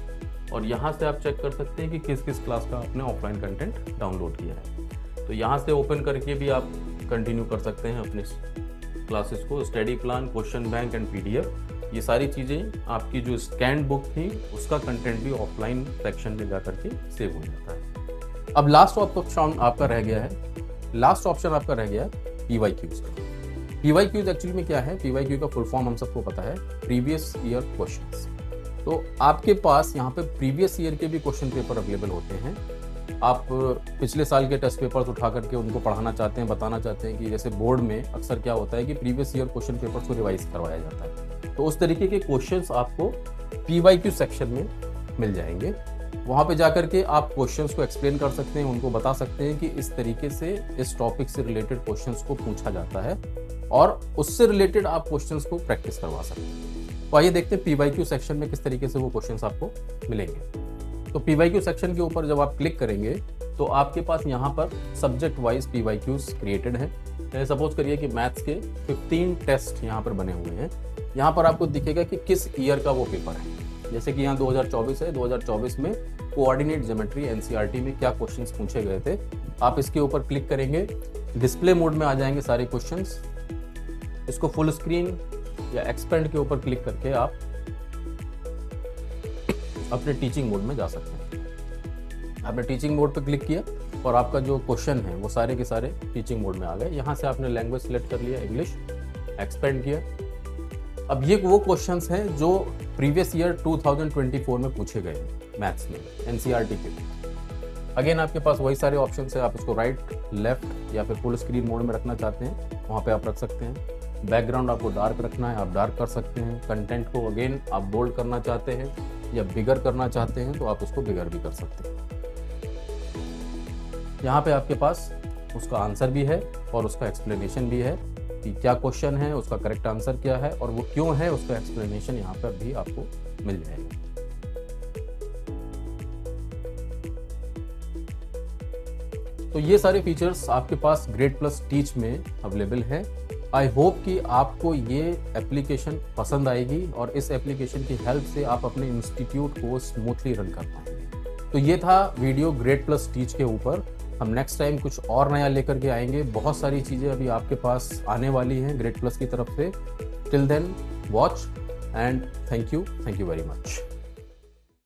और यहाँ से आप चेक कर सकते हैं कि किस किस क्लास का आपने ऑफलाइन कंटेंट डाउनलोड किया है। तो यहाँ से ओपन करके भी आप कंटिन्यू कर सकते हैं अपने क्लासेस को। Study plan, question bank and PDF, ये सारी चीज़ें आपकी जो स्कैन बुक थी उसका कंटेंट भी ऑफलाइन सेक्शन में जा करके सेव हो जाता है। अब लास्ट ऑप्शन आपका रह गया है PYQs का। PYQs एक्चुअली में क्या है? PYQ का फुल फॉर्म हम सबको पता है, प्रीवियस ईयर क्वेश्चंस। तो आपके पास यहाँ पे प्रीवियस ईयर के भी क्वेश्चन पेपर अवेलेबल होते हैं। आप पिछले साल के टेस्ट पेपर्स उठा करके उनको पढ़ाना चाहते हैं, बताना चाहते हैं कि जैसे बोर्ड में अक्सर क्या होता है कि प्रीवियस ईयर क्वेश्चन पेपर्स को रिवाइज करवाया जाता है, तो उस तरीके के क्वेश्चंस आपको PYQ सेक्शन में मिल जाएंगे। वहाँ पे जाकर के आप क्वेश्चंस को एक्सप्लेन कर सकते हैं, उनको बता सकते हैं कि इस तरीके से इस टॉपिक से रिलेटेड क्वेश्चंस को पूछा जाता है और उससे रिलेटेड आप क्वेश्चंस को प्रैक्टिस करवा सकते हैं। तो आइए देखते हैं PYQ सेक्शन में किस तरीके से वो क्वेश्चंस आपको मिलेंगे। तो PYQ सेक्शन के ऊपर जब आप क्लिक करेंगे तो आपके पास यहाँ पर सब्जेक्ट वाइज PYQs क्रिएटेड हैं। सपोज करिए कि मैथ्स के 15 टेस्ट यहाँ पर बने हुए हैं। यहाँ पर आपको दिखेगा कि किस ईयर का वो पेपर है। जैसे कि यहाँ 2024 है, 2024 में कोऑर्डिनेट ज्योमेट्री NCERT में क्या क्वेश्चंस पूछे गए थे, आप इसके ऊपर क्लिक करेंगे, डिस्प्ले मोड में आ जाएंगे सारे क्वेश्चंस। इसको फुल स्क्रीन या एक्सपेंड के ऊपर क्लिक करके आप अपने टीचिंग मोड में जा सकते हैं। आपने टीचिंग मोड पर क्लिक किया और आपका जो क्वेश्चन है वो सारे के सारे टीचिंग मोड में आ गए। यहाँ से आपने लैंग्वेज सिलेक्ट कर लिया, इंग्लिश, एक्सपेंड किया। अब ये वो क्वेश्चंस हैं जो प्रीवियस ईयर 2024 में पूछे गए हैं मैथ्स में, एनसीईआरटी के। अगेन आपके पास वही सारे ऑप्शन है, आप इसको राइट, लेफ्ट या फिर फुल स्क्रीन मोड में रखना चाहते हैं वहाँ पे आप रख सकते हैं। बैकग्राउंड आपको डार्क रखना है, आप डार्क कर सकते हैं। कंटेंट को अगेन आप बोल्ड करना चाहते हैं या बिगर करना चाहते हैं तो आप उसको बिगर भी कर सकते हैं। यहाँ पे आपके पास उसका आंसर भी है और उसका एक्सप्लेनेशन भी है कि क्या क्वेश्चन है, उसका करेक्ट आंसर क्या है और वो क्यों है, उसका एक्सप्लेनेशन यहाँ पर भी आपको मिल जाएगा। तो ये सारे फीचर्स आपके पास ग्रेड प्लस टीच में अवेलेबल हैं। आई होप कि आपको ये एप्लीकेशन पसंद आएगी और इस एप्लीकेशन की हेल्प से आप अपने इंस्टीट्यूट को स्मूथली रन कर पाएंगे। तो ये था वीडियो ग्रेड प्लस टीच के ऊपर। हम नेक्स्ट टाइम कुछ और नया लेकर के आएंगे। बहुत सारी चीज़ें अभी आपके पास आने वाली हैं ग्रेड प्लस की तरफ से। Till then watch and thank you very much.